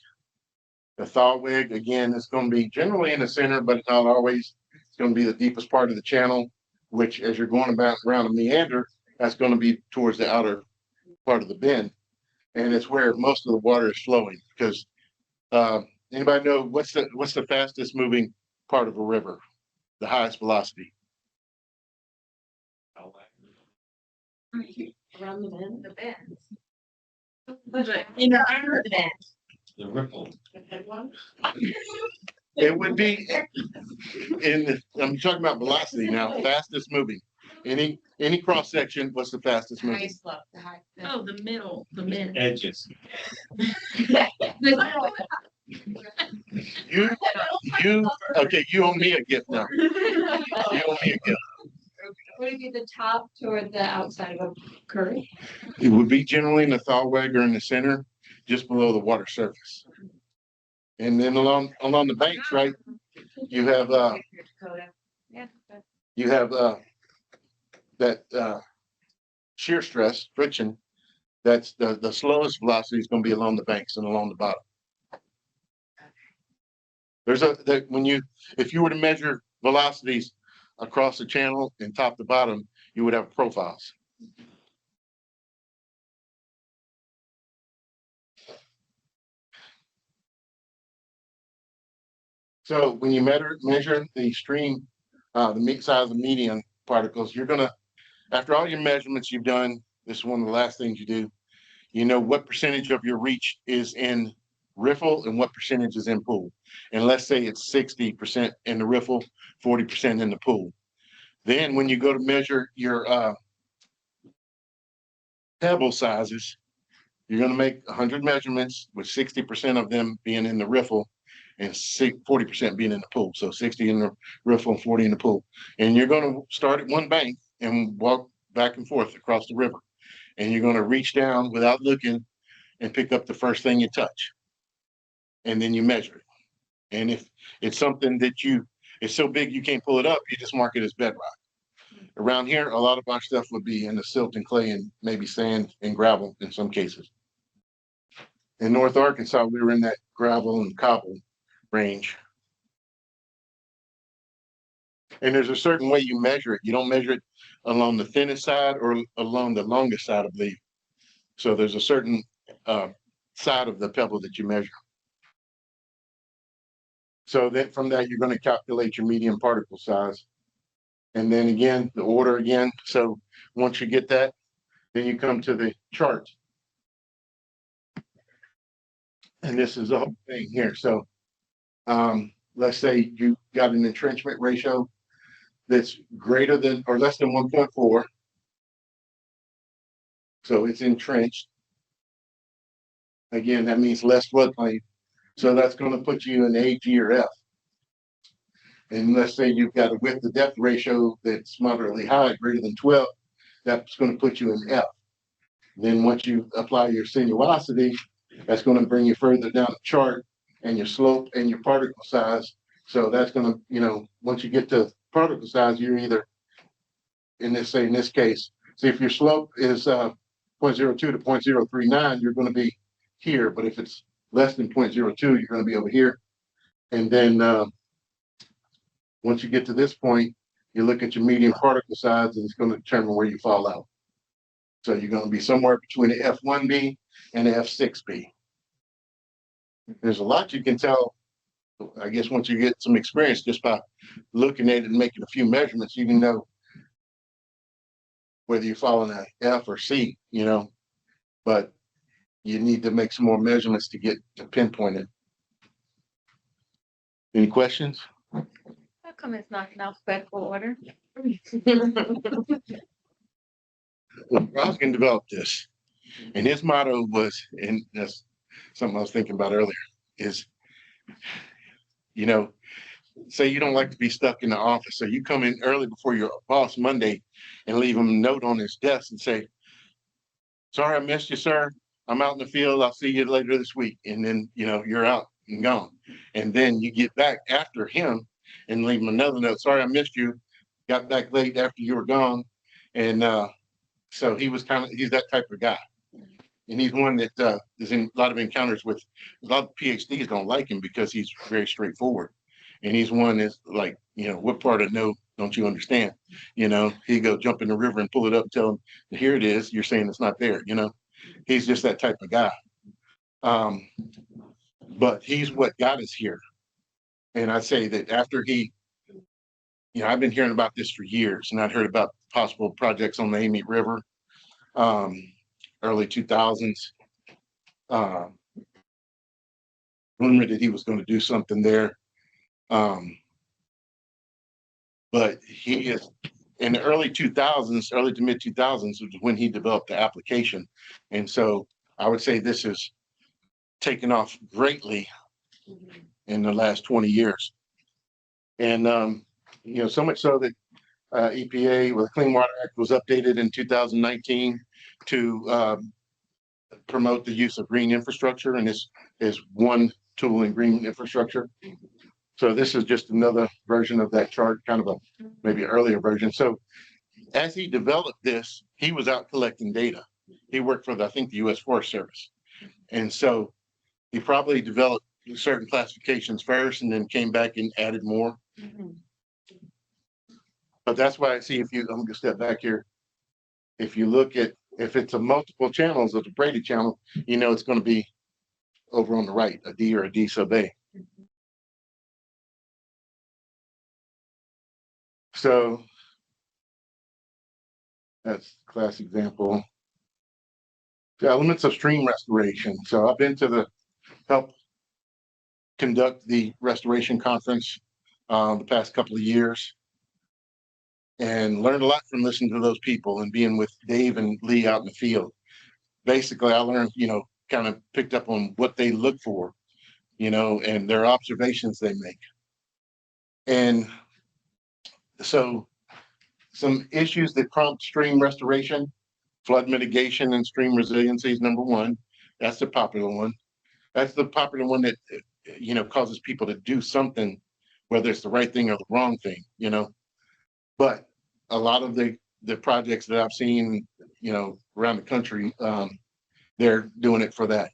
The Thalweg, again, is going to be generally in the center, but not always. It's going to be the deepest part of the channel, which as you're going about around a meander, that's going to be towards the outer part of the bend. And it's where most of the water is flowing because anybody know what's the fastest moving part of a river? The highest velocity? Around the bend? The bend. In the under the bend. The ripple. The head one? It would be I'm talking about velocity now, fastest moving. Any cross section, what's the fastest moving? Highest slope, the high. Oh, the middle, the mid. Edges. You okay, you owe me a gift now. You owe me a gift. Would it be the top toward the outside of a curve? It would be generally in the Thalweg or in the center, just below the water surface. And then along the banks, right, you have that shear stress, friction, that's the slowest velocity is going to be along the banks and along the bottom. There's if you were to measure velocities across the channel and top to bottom, you would have profiles. So when you measure the stream, the size of median particles, you're gonna, after all your measurements you've done, this is one of the last things you do, you know what percentage of your reach is in riffle and what percentage is in pool. And let's say it's 60% in the riffle, 40% in the pool. Then when you go to measure your pebble sizes, you're going to make 100 measurements with 60% of them being in the riffle and 40% being in the pool. So 60 in the riffle and 40 in the pool. And you're going to start at one bank and walk back and forth across the river. And you're going to reach down without looking and pick up the first thing you touch. And then you measure it. And if it's something that it's so big you can't pull it up, you just mark it as bedrock. Around here, a lot of our stuff would be in the silt and clay and maybe sand and gravel in some cases. In North Arkansas, we were in that gravel and cobble range. And there's a certain way you measure it. You don't measure it along the thinnest side or along the longest side of the. So there's a certain side of the pebble that you measure. So then from that, you're going to calculate your median particle size. And then again, the order again. So once you get that, then you come to the chart. And this is the whole thing here. So let's say you got an entrenchment ratio that's greater than or less than 1.4. So it's entrenched. Again, that means less floodplain. So that's going to put you in A, G, or F. And let's say you've got a width to depth ratio that's moderately high, greater than 12, that's going to put you in F. Then once you apply your sinuosity, that's going to bring you further down the chart and your slope and your particle size. So that's going to, once you get to particle size, you're either in this case, see if your slope is 0.02 to 0.039, you're going to be here. But if it's less than 0.02, you're going to be over here. And then once you get to this point, you look at your median particle size and it's going to determine where you fall out. So you're going to be somewhere between the F1B and the F6B. There's a lot you can tell, I guess, once you get some experience just by looking at it and making a few measurements, you can know whether you're following an F or C, but you need to make some more measurements to get to pinpoint it. Any questions? How come it's not in alphabetical order? Well, Roskin developed this, and his motto was, and that's something I was thinking about earlier, is, say you don't like to be stuck in the office, so you come in early before your boss Monday and leave him a note on his desk and say, "Sorry, I missed you, sir. I'm out in the field. I'll see you later this week." And then, you're out and gone. And then you get back after him and leave him another note. "Sorry, I missed you. Got back late after you were gone." And so he's that type of guy. And he's one that is in a lot of encounters with a lot of PhDs don't like him because he's very straightforward. And he's one that's like, what part of no don't you understand? He go jump in the river and pull it up, tell him, "Here it is. You're saying it's not there." He's just that type of guy. But he's what got us here. And I say that after I've been hearing about this for years, and I'd heard about possible projects on the Amite River, early 2000s. Rumored that he was going to do something there. But he is in the early 2000s, early to mid 2000s, was when he developed the application. And so I would say this has taken off greatly in the last 20 years. And, so much so that EPA, with the Clean Water Act, was updated in 2019 to promote the use of green infrastructure. And this is one tool in green infrastructure. So this is just another version of that chart, kind of a maybe earlier version. So as he developed this, he was out collecting data. He worked for, I think, the U.S. Forest Service. And so he probably developed certain classifications first and then came back and added more. But that's why I see I'm gonna step back here. If you look at, if it's a multiple channels of the braided channel, you know it's gonna be over on the right, a D or a D sub A. So that's a class example. The elements of stream restoration. So I've been to help conduct the restoration conference the past couple of years and learned a lot from listening to those people and being with Dave and Lee out in the field. Basically, I learned, kind of picked up on what they look for, and their observations they make. And so some issues that prompt stream restoration, flood mitigation and stream resiliency is number one. That's the popular one. That's the popular one that, causes people to do something, whether it's the right thing or the wrong thing, But a lot of the projects that I've seen, around the country, they're doing it for that.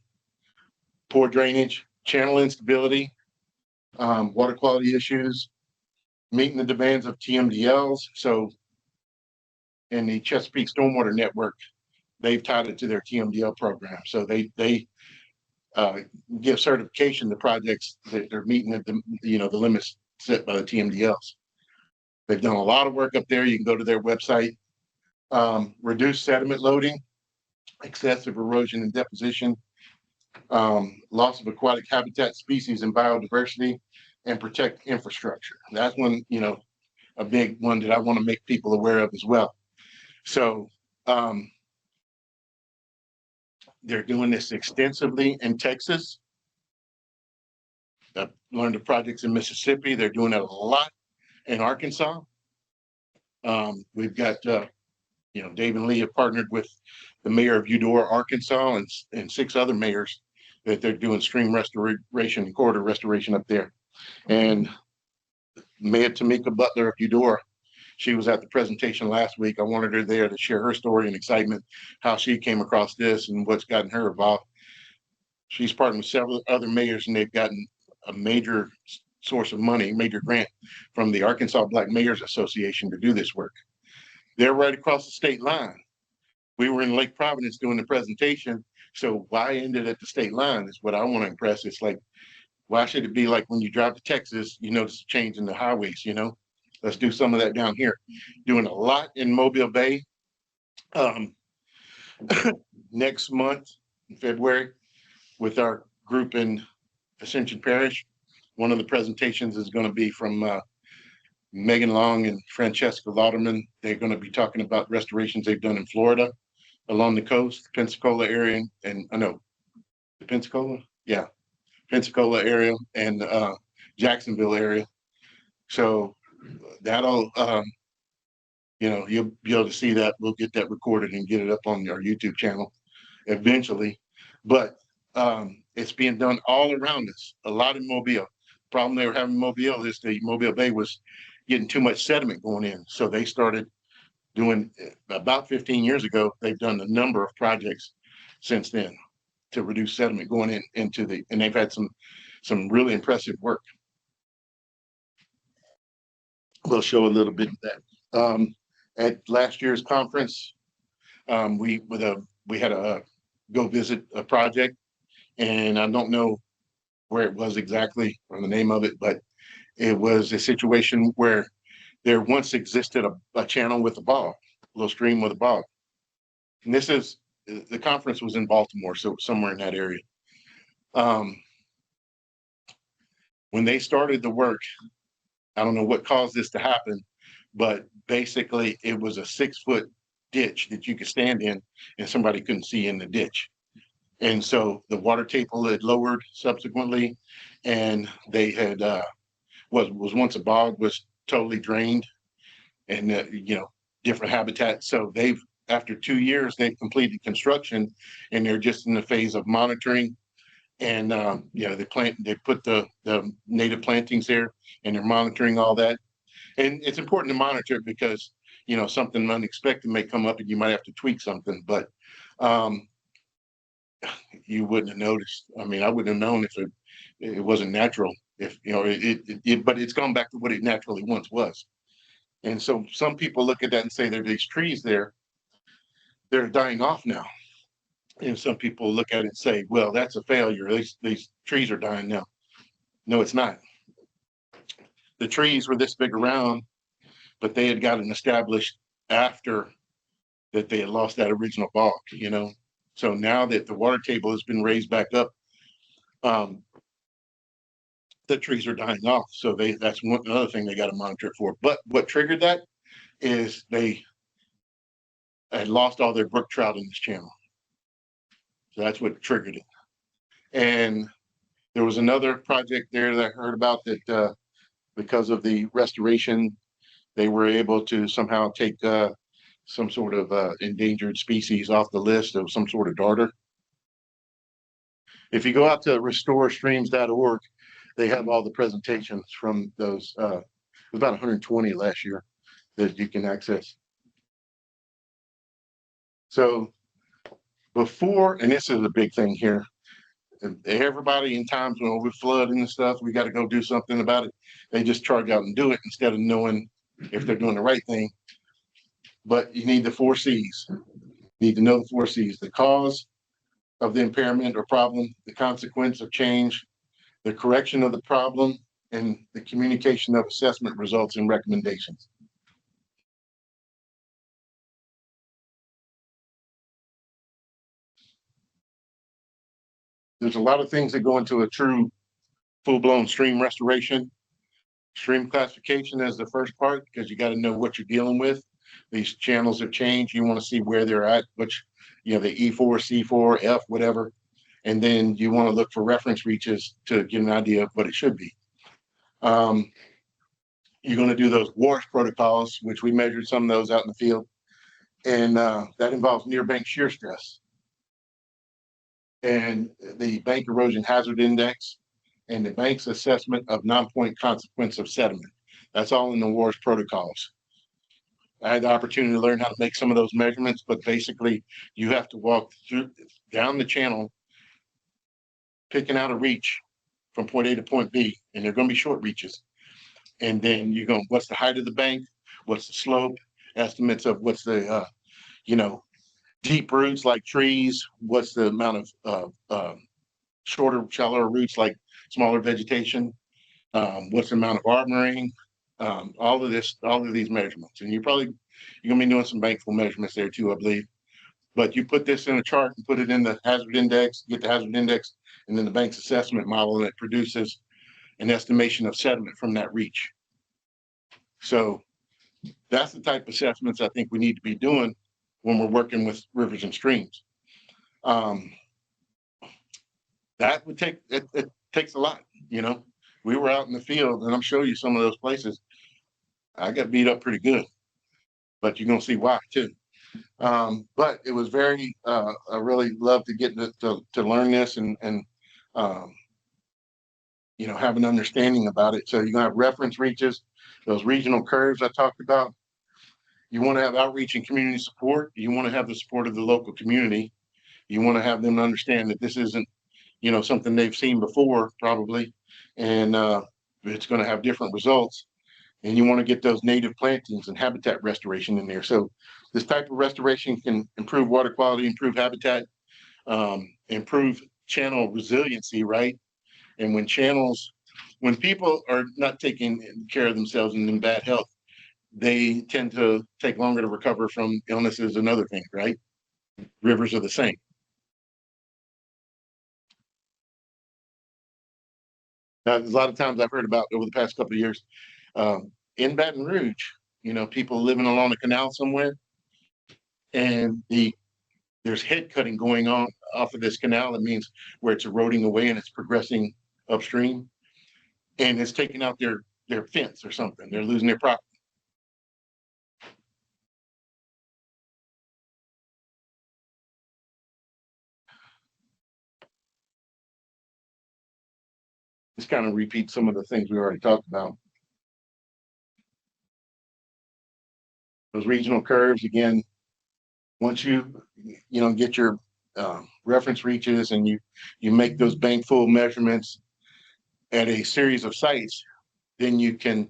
Poor drainage, channel instability, water quality issues, meeting the demands of TMDLs. So, in the Chesapeake Stormwater Network, they've tied it to their TMDL program. So they give certification to projects that they're meeting the limits set by the TMDLs. They've done a lot of work up there. You can go to their website. Reduce sediment loading, excessive erosion and deposition, loss of aquatic habitat, species, and biodiversity, and protect infrastructure. That's one, a big one that I want to make people aware of as well. So they're doing this extensively in Texas. I've learned of projects in Mississippi. They're doing it a lot in Arkansas. We've got, Dave and Lee have partnered with the mayor of Eudora, Arkansas, and 6 other mayors that they're doing stream restoration and corridor restoration up there. And Mayor Tamika Butler of Eudora, she was at the presentation last week. I wanted her there to share her story and excitement, how she came across this and what's gotten her involved. She's partnered with several other mayors, and they've gotten a major source of money, major grant from the Arkansas Black Mayors Association to do this work. They're right across the state line. We were in Lake Providence doing the presentation. So why end it at the state line is what I want to impress. It's like, why should it be like when you drive to Texas, you notice a change in the highways, Let's do some of that down here. Doing a lot in Mobile Bay. Next month, in February, with our group in Ascension Parish, one of the presentations is going to be from Megan Long and Francesca Lauderman. They're going to be talking about restorations they've done in Florida along the coast, the Pensacola area, and the Pensacola, yeah, Pensacola area and Jacksonville area. So that'll, you'll be able to see that. We'll get that recorded and get it up on our YouTube channel eventually. But it's being done all around us, a lot in Mobile. Problem they were having in Mobile is the Mobile Bay was getting too much sediment going in. So they started doing, about 15 years ago, they've done a number of projects since then to reduce sediment going into and they've had some really impressive work. We'll show a little bit of that. At last year's conference, we had a go visit a project, and I don't know where it was exactly or the name of it, but it was a situation where there once existed a channel with a bog, a little stream with a bog. And the conference was in Baltimore, so somewhere in that area. When they started the work, I don't know what caused this to happen, but basically it was a 6-foot ditch that you could stand in and somebody couldn't see in the ditch. And so the water table had lowered subsequently, and they had was once a bog, was totally drained, and different habitat. So after 2 years they've completed construction, and they're just in the phase of monitoring. And they put the native plantings there, and they're monitoring all that. And it's important to monitor it because something unexpected may come up and you might have to tweak something, but you wouldn't have noticed. I mean, I wouldn't have known if it wasn't natural. If but it's gone back to what it naturally once was. And so some people look at that and say there are these trees there, they're dying off now. And some people look at it and say, well, that's a failure. These trees are dying now. No, it's not. The trees were this big around, but they had gotten established after that they had lost that original bulk, you know. So now that the water table has been raised back up, the trees are dying off. So that's another thing they got to monitor it for. But what triggered that is they had lost all their brook trout in this channel. So that's what triggered it. And there was another project there that I heard about that because of the restoration, they were able to somehow take some sort of endangered species off the list of some sort of darter. If you go out to restorestreams.org, they have all the presentations from those. It was about 120 last year that you can access. So before, and this is a big thing here, everybody in times when we're flooding and stuff, we got to go do something about it. They just charge out and do it instead of knowing if they're doing the right thing. But you need the 4 C's. You need to know the 4 C's: the cause of the impairment or problem, the consequence of change, the correction of the problem, and the communication of assessment results and recommendations. There's a lot of things that go into a true full-blown stream restoration. Stream classification is the first part, because you got to know what you're dealing with. These channels have changed. You want to see where they're at, which, you know, the E4, C4, F, whatever. And then you want to look for reference reaches to get an idea of what it should be. You're going to do those WARS protocols, which we measured some of those out in the field. And that involves near bank shear stress and the bank erosion hazard index and the bank's assessment of non-point consequence of sediment. That's all in the WARS protocols. I had the opportunity to learn how to make some of those measurements, but basically you have to walk down the channel, picking out a reach from point A to point B, and they're going to be short reaches. And then you're going, what's the height of the bank? What's the slope? Estimates of what's the, deep roots like trees? What's the amount of shorter, shallower roots like smaller vegetation? What's the amount of armoring? All of these measurements. And you're gonna be doing some bankful measurements there too, I believe. But you put this in a chart and put it in the hazard index, get the hazard index, and then the bank's assessment model, and it produces an estimation of sediment from that reach. So that's the type of assessments I think we need to be doing when we're working with rivers and streams. That would take, it takes a lot, you know. We were out in the field, and I'm showing you some of those places. I got beat up pretty good, but you're gonna see why too. But it was very, I really love to get to learn this and have an understanding about it. So you're gonna have reference reaches, those regional curves I talked about. You want to have outreach and community support. You want to have the support of the local community. You want to have them understand that this isn't, something they've seen before probably, and it's going to have different results. And you want to get those native plantings and habitat restoration in there. So this type of restoration can improve water quality, improve habitat, improve channel resiliency, right? And when people are not taking care of themselves and in bad health, they tend to take longer to recover from illnesses and other things, right? Rivers are the same. Now, there's a lot of times I've heard about over the past couple of years, in Baton Rouge, people living along a canal somewhere, and there's head cutting going on off of this canal. That means where it's eroding away and it's progressing upstream, and it's taking out their fence or something. They're losing their property. This kind of repeats some of the things we already talked about. Those regional curves, again, once you get your reference reaches and you make those bankful measurements at a series of sites, then you can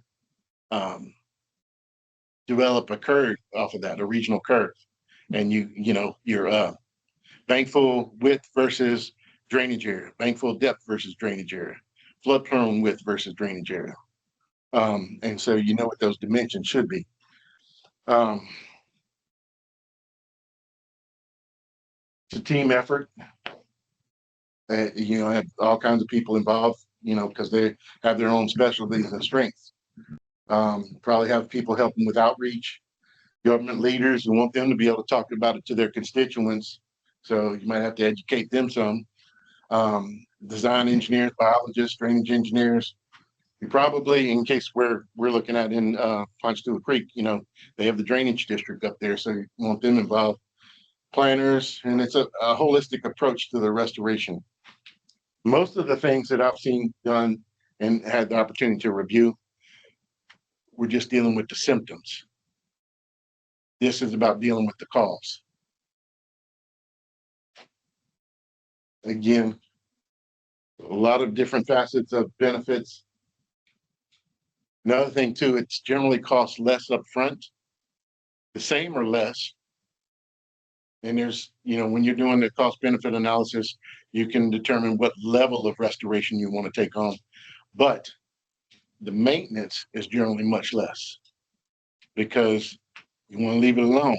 develop a curve off of that, a regional curve. And your bankful width versus drainage area, bankful depth versus drainage area, flood prone width versus drainage area. And so you know what those dimensions should be. It's a team effort. Have all kinds of people involved, because they have their own specialties and strengths. Probably have people helping with outreach, government leaders who want them to be able to talk about it to their constituents. So you might have to educate them some. Design engineers, biologists, drainage engineers. You probably, in case we're looking at in Ponchatoula Creek, they have the drainage district up there, so you want them involved. Planners, and it's a holistic approach to the restoration. Most of the things that I've seen done and had the opportunity to review, we're just dealing with the symptoms. This is about dealing with the cause. Again, a lot of different facets of benefits. Another thing too, it's generally costs less up front, the same or less. And there's, when you're doing the cost benefit analysis, you can determine what level of restoration you want to take on. But the maintenance is generally much less because you want to leave it alone.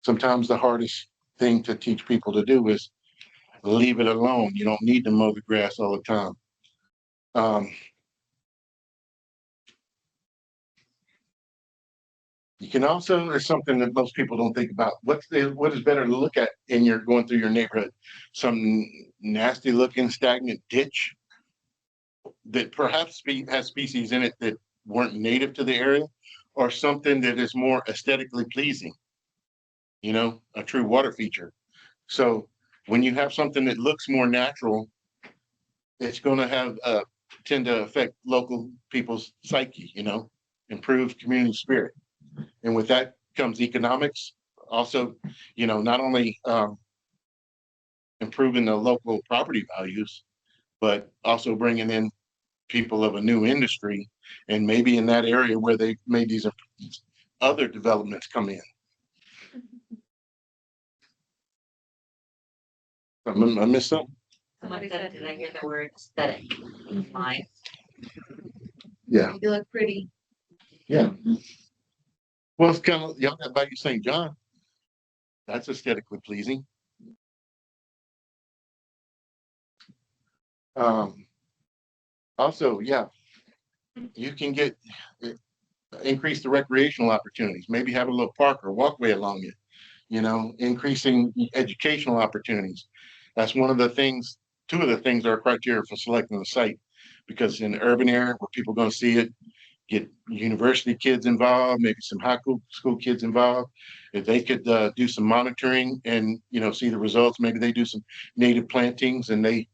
Sometimes the hardest thing to teach people to do is leave it alone. You don't need to mow the grass all the time. You can also, there's something that most people don't think about. What is better to look at in your going through your neighborhood? Some nasty looking stagnant ditch that perhaps has species in it that weren't native to the area, or something that is more aesthetically pleasing, a true water feature. So when you have something that looks more natural, it's going to tend to affect local people's psyche, improve community spirit. And with that comes economics. Also, not only improving the local property values, but also bringing in people of a new industry, and maybe in that area where they made these other developments come in. I missed something. Somebody said, did I hear the word aesthetic? Mine. Yeah. You look pretty. Yeah. Well, it's kind of, y'all got Bayou St. John. That's aesthetically pleasing. Also, yeah, you can increase the recreational opportunities, maybe have a little park or walkway along it, increasing educational opportunities. That's one of the things, two of the things are criteria for selecting the site, because in the urban area where people are going to see it, get university kids involved, maybe some high school kids involved. If they could do some monitoring and, see the results, maybe they do some native plantings and they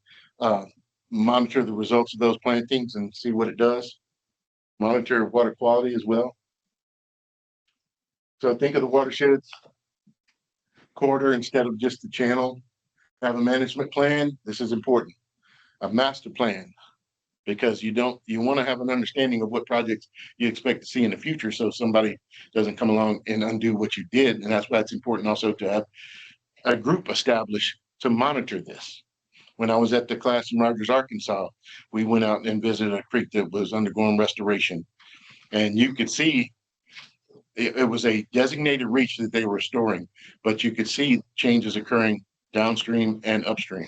monitor the results of those plantings and see what it does. Monitor water quality as well. So think of the watersheds corridor instead of just the channel. Have a management plan. This is important. A master plan, because you want to have an understanding of what projects you expect to see in the future, so somebody doesn't come along and undo what you did. And that's why it's important also to have a group established to monitor this. When I was at the class in Rogers, Arkansas, we went out and visited a creek that was undergoing restoration, and you could see it was a designated reach that they were restoring, but you could see changes occurring downstream and upstream.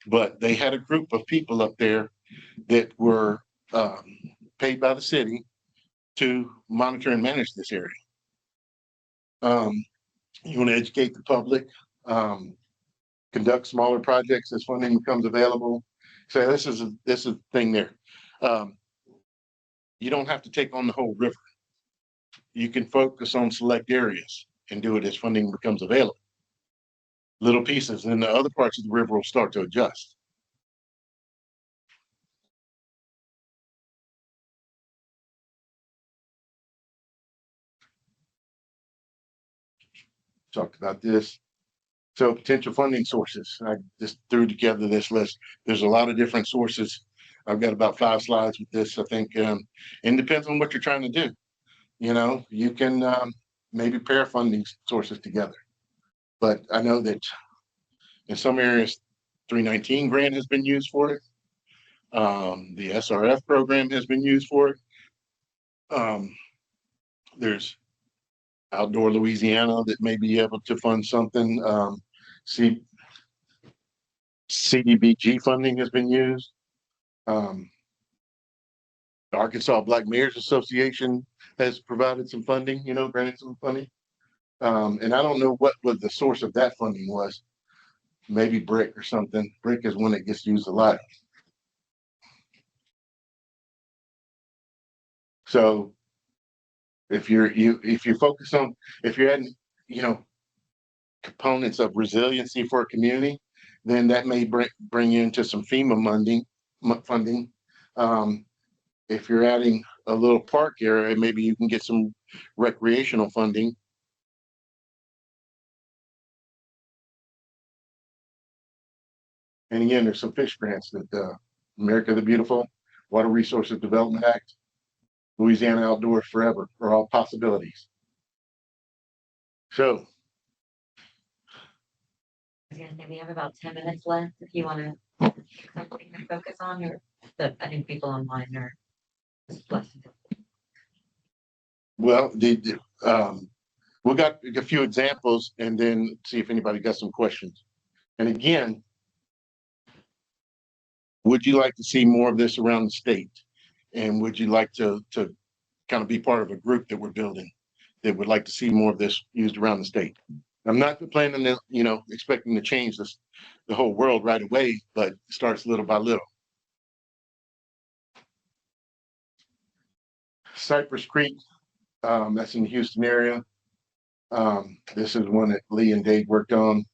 But they had a group of people up there that were paid by the city to monitor and manage this area. You want to educate the public, conduct smaller projects as funding becomes available. So this is the thing there. You don't have to take on the whole river. You can focus on select areas and do it as funding becomes available. Little pieces, and the other parts of the river will start to adjust. Talked about this. So potential funding sources. I just threw together this list. There's a lot of different sources. I've got about 5 slides with this, I think, and depends on what you're trying to do. you know, you can maybe pair funding sources together. But I know that in some areas, 319 grant has been used for it. The SRF program has been used for it. There's Outdoor Louisiana that may be able to fund something. CDBG funding has been used. The Arkansas Black Mayors Association has provided some funding, you know, granted some funding. And I don't know what the source of that funding was. Maybe BRIC or something. BRIC is one that gets used a lot. So if you're focus on, if you're adding, you know, components of resiliency for a community, then that may bring you into some FEMA funding. If you're adding a little park area, maybe you can get some recreational funding. And again, there's some fish grants that America the Beautiful, Water Resources Development Act, Louisiana Outdoors Forever are all possibilities. So We have about 10 minutes left if you want to something to focus on, or I think people online are just blessed. well, we got a few examples and then see if anybody got some questions. And again, would you like to see more of this around the state? And would you like to kind of be part of a group that we're building that would like to see more of this used around the state? I'm not planning to, you know, expecting to change the whole world right away, but it starts little by little. Cypress Creek, that's in the Houston area. This is one that Lee and Dave worked on.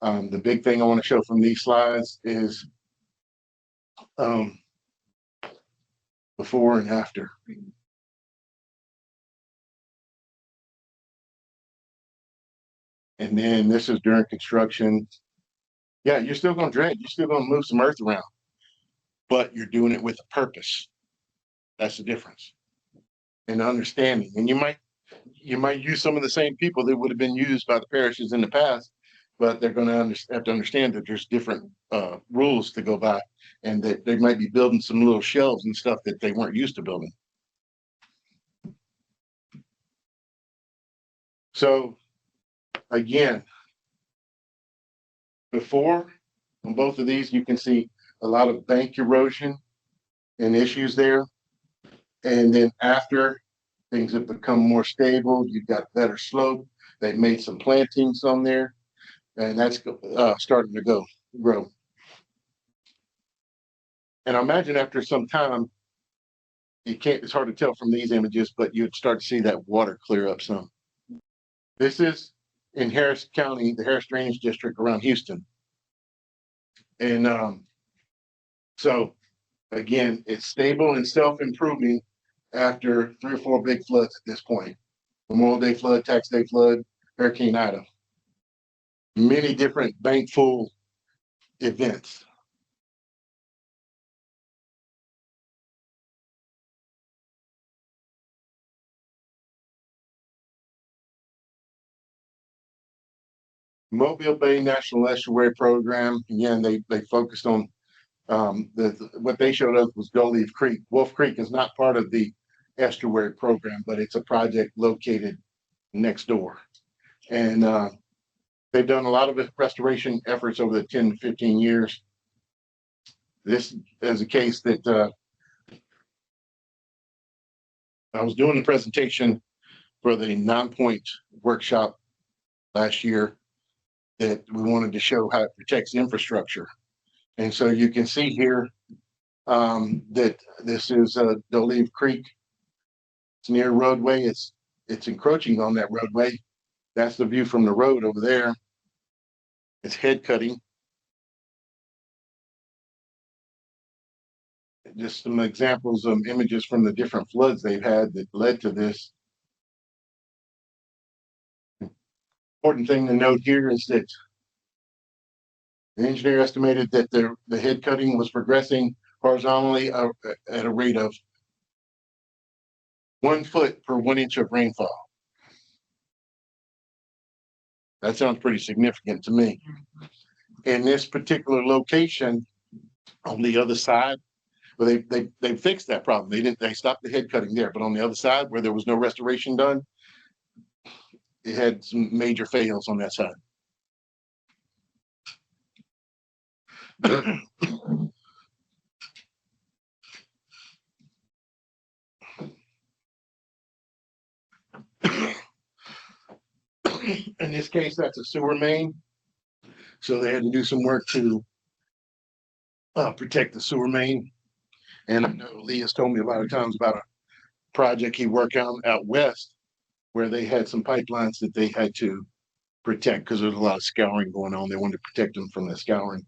The big thing I want to show from these slides is before and after. And then this is during construction. Yeah, you're still going to dredge. You're still going to move some earth around, but you're doing it with a purpose. That's the difference. And understanding. And you might use some of the same people that would have been used by the parishes in the past, but they're going to have to understand that there's different rules to go by, and that they might be building some little shelves and stuff that they weren't used to building. So again, before on both of these, you can see a lot of bank erosion and issues there. And then after, things have become more stable. You've got better slope. They've made some plantings on there, and that's starting to grow. And I imagine after some time, it's hard to tell from these images, but you'd start to see that water clear up some. This is in Harris County, the Harris Drainage District around Houston. And so again, it's stable and self-improving after 3 or 4 big floods at this point. Memorial Day flood, Tax Day flood, Hurricane Ida. Many different bank full events. Mobile Bay National Estuary Program, again, they focused on what they showed us was Goleaf Creek. Wolf Creek is not part of the estuary program, but it's a project located next door. And they've done a lot of restoration efforts over the 10 to 15 years. This is a case that I was doing the presentation for the non-point workshop last year, that we wanted to show how it protects infrastructure. And so you can see here that this is Goleaf Creek. It's near roadway. It's encroaching on that roadway. That's the view from the road over there. It's head cutting. Just some examples of images from the different floods they've had that led to this. Important thing to note here is that the engineer estimated that the head cutting was progressing horizontally at a rate of 1 foot per 1 inch of rainfall. That sounds pretty significant to me. In this particular location, on the other side, well, they fixed that problem. They stopped the head cutting there, but on the other side where there was no restoration done, it had some major fails on that side. In this case, that's a sewer main. So they had to do some work to protect the sewer main. And I know Lee has told me a lot of times about a project he worked on out west where they had some pipelines that they had to protect because there's a lot of scouring going on. They wanted to protect them from the scouring.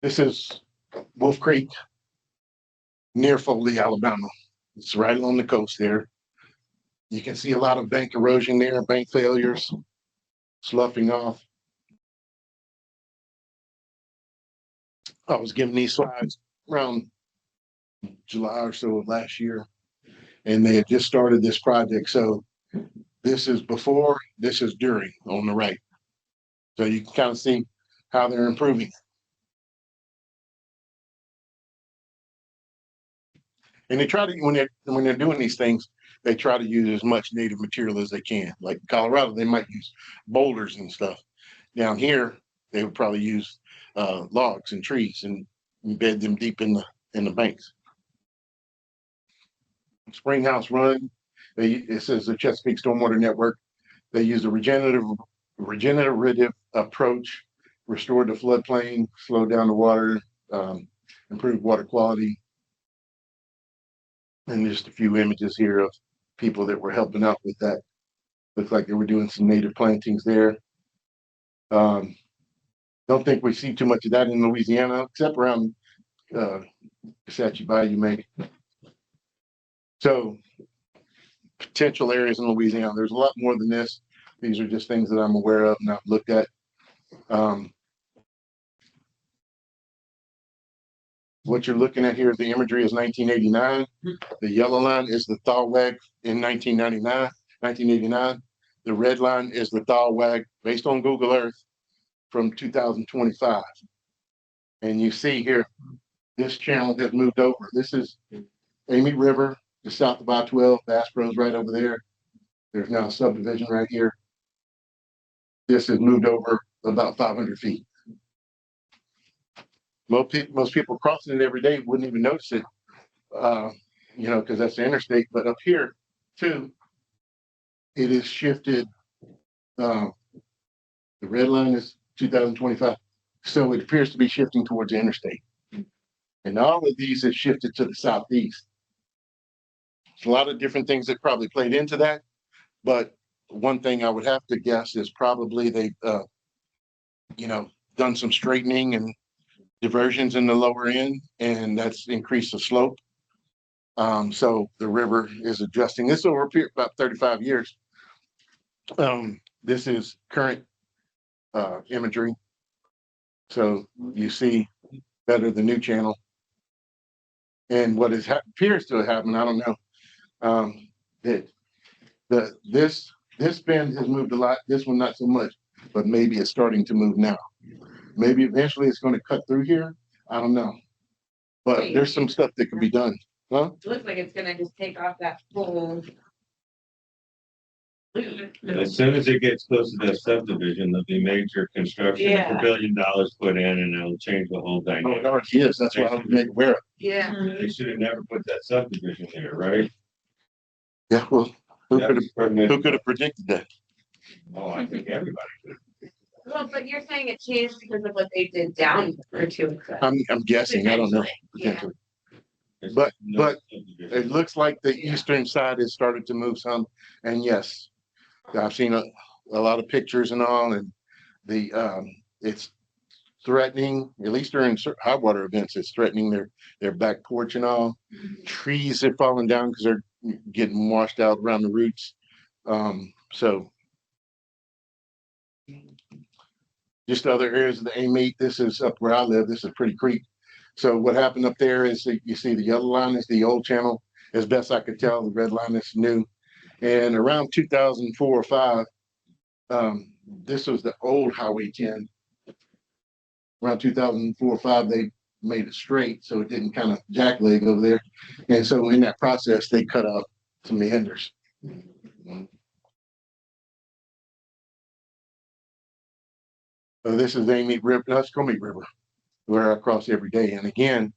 This is Wolf Creek near Foley, Alabama. It's right along the coast there. You can see a lot of bank erosion there, bank failures, sloughing off. I was given these slides around July or so of last year, and they had just started this project. So this is before, this is during on the right. So you can kind of see how they're improving. And they try to, when they're doing these things, they try to use as much native material as they can. Like Colorado, they might use boulders and stuff. Down here, they would probably use logs and trees and embed them deep in the banks. Springhouse Run, it says the Chesapeake Stormwater Network. They use a regenerative approach, restore the floodplain, slow down the water, improve water quality. And just a few images here of people that were helping out with that. Looks like they were doing some native plantings there. Don't think we see too much of that in Louisiana, except around Comanche Bayou, maybe. So potential areas in Louisiana, there's a lot more than this. These are just things that I'm aware of and I've looked at. What you're looking at here, the imagery is 1989. The yellow line is the thaw wag in 1989. The red line is the thaw wag based on Google Earth from 2025. And you see here, this channel has moved over. This is Amy River, just south of I-12. Bass Pro's right over there. There's now a subdivision right here. This has moved over about 500 feet. Most people crossing it every day wouldn't even notice it, because that's the interstate. But up here, too, it is shifted. The red line is 2025. So it appears to be shifting towards the interstate. And all of these have shifted to the southeast. There's a lot of different things that probably played into that. But one thing I would have to guess is probably they've, done some straightening and diversions in the lower end, and that's increased the slope. So the river is adjusting. This over about 35 years. This is current imagery. So you see better the new channel. And what appears to have happened, I don't know, that this bend has moved a lot. This one not so much, but maybe it's starting to move now. Maybe eventually it's going to cut through here. I don't know. But there's some stuff that could be done. Huh? It looks like it's gonna just take off that whole. As soon as it gets close to that subdivision, there'll be major construction, Yeah. $1 billion put in, and it'll change the whole Oh, it dynamic. already is. That's what I was made aware of. Yeah. They should have never put that subdivision there, right? Yeah, well, who That could was permanent. have predicted that? Oh, I think everybody could. Well, but you're saying it changed because of what they did down or to. I'm guessing. I don't know. Yeah. Potentially. There's But- no but subdivision. It looks like the eastern side has started to move some. And yes, I've seen a lot of pictures and all, and it's threatening, at least during high water events, it's threatening their back porch and all. Trees have fallen down because they're getting washed out around the roots. So just other areas of the A-meet. This is up where I live. This is Pretty Creek. So what happened up there is that you see the yellow line is the old channel. As best I could tell, the red line is new. And around 2004 or 5, this was the old Highway 10. Around 2004 or 5, they made it straight so it didn't kind of jackleg over there. And so in that process, they cut out some meanders. This is the Amite River, Scomic River, where I cross every day. And again,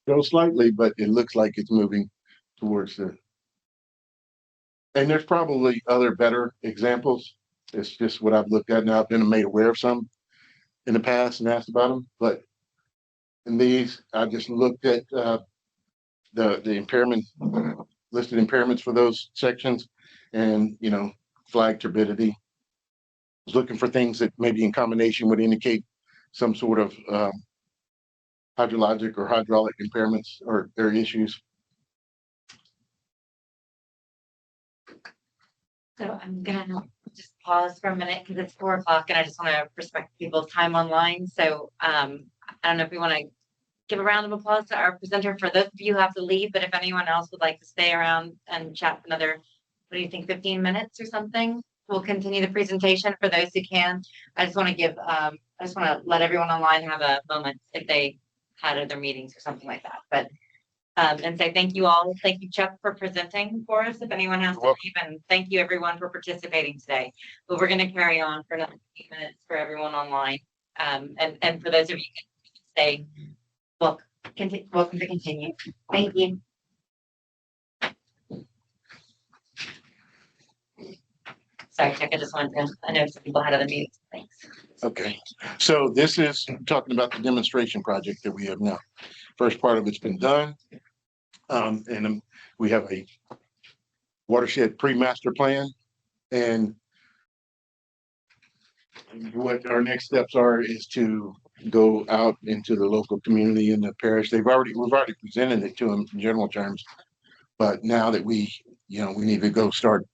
go slightly, but it looks like it's moving towards the. And there's probably other better examples. It's just what I've looked at now. I've been made aware of some in the past and asked about them, but in these, I just looked at the impairment, listed impairments for those sections, and flag turbidity. Was looking for things that maybe in combination would indicate some sort of hydrologic or hydraulic impairments or issues. So I'm gonna just pause for a minute because it's 4 o'clock and I just want to respect people's time online. So I don't know if we want to give a round of applause to our presenter for those of you who have to leave, but if anyone else would like to stay around and chat for another, what do you think, 15 minutes or something? We'll continue the presentation for those who can. I just want to let everyone online have a moment if they had other meetings or something like that. But and say thank you all. Thank you, Chuck, for presenting for us. If anyone has to leave, and thank you everyone for participating today. But we're going to carry on for another 15 minutes for everyone online. And for those of you who can stay, welcome to continue. Thank you. Sorry, Chuck, I just wanted to, I know some people had other meetings. Thanks. Okay, so this is talking about the demonstration project that we have now. First part of it's been done. And we have a watershed pre-master plan, and what our next steps are is to go out into the local community in the parish. We've already presented it to them in general terms, but now that we need to go start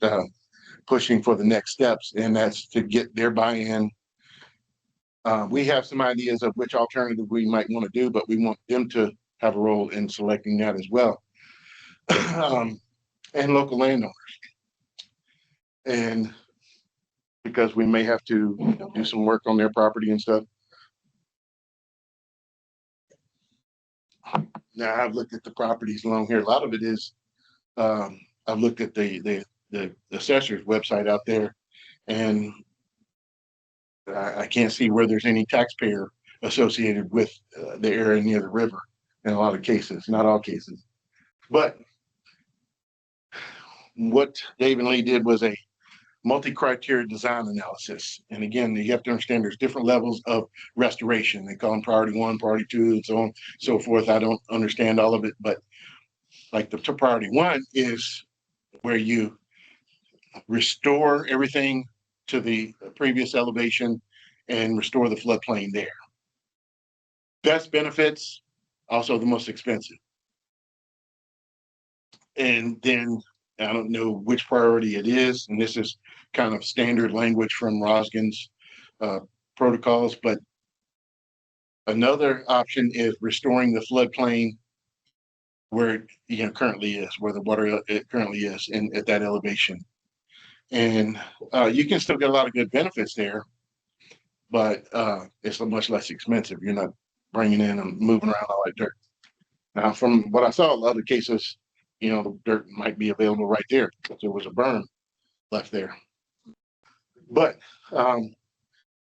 pushing for the next steps, and that's to get their buy-in. We have some ideas of which alternative we might want to do, but we want them to have a role in selecting that as well. And local landowners. And because we may have to do some work on their property and stuff. Now I've looked at the properties along here. A lot of it is, I've looked at the assessor's website out there, and I can't see where there's any taxpayer associated with the area near the river in a lot of cases, not all cases. But what Dave and Lee did was a multi-criteria design analysis. And again, you have to understand there's different levels of restoration. They call them priority 1, priority 2, and so on, so forth. I don't understand all of it, but like the priority 1 is where you restore everything to the previous elevation and restore the floodplain there. Best benefits, also the most expensive. And then I don't know which priority it is, and this is kind of standard language from Roskin's protocols, but another option is restoring the floodplain where it currently is, where the water currently is at that elevation. And you can still get a lot of good benefits there, but it's much less expensive. You're not bringing in and moving around all that dirt. Now, from what I saw in other cases, the dirt might be available right there because there was a berm left there. But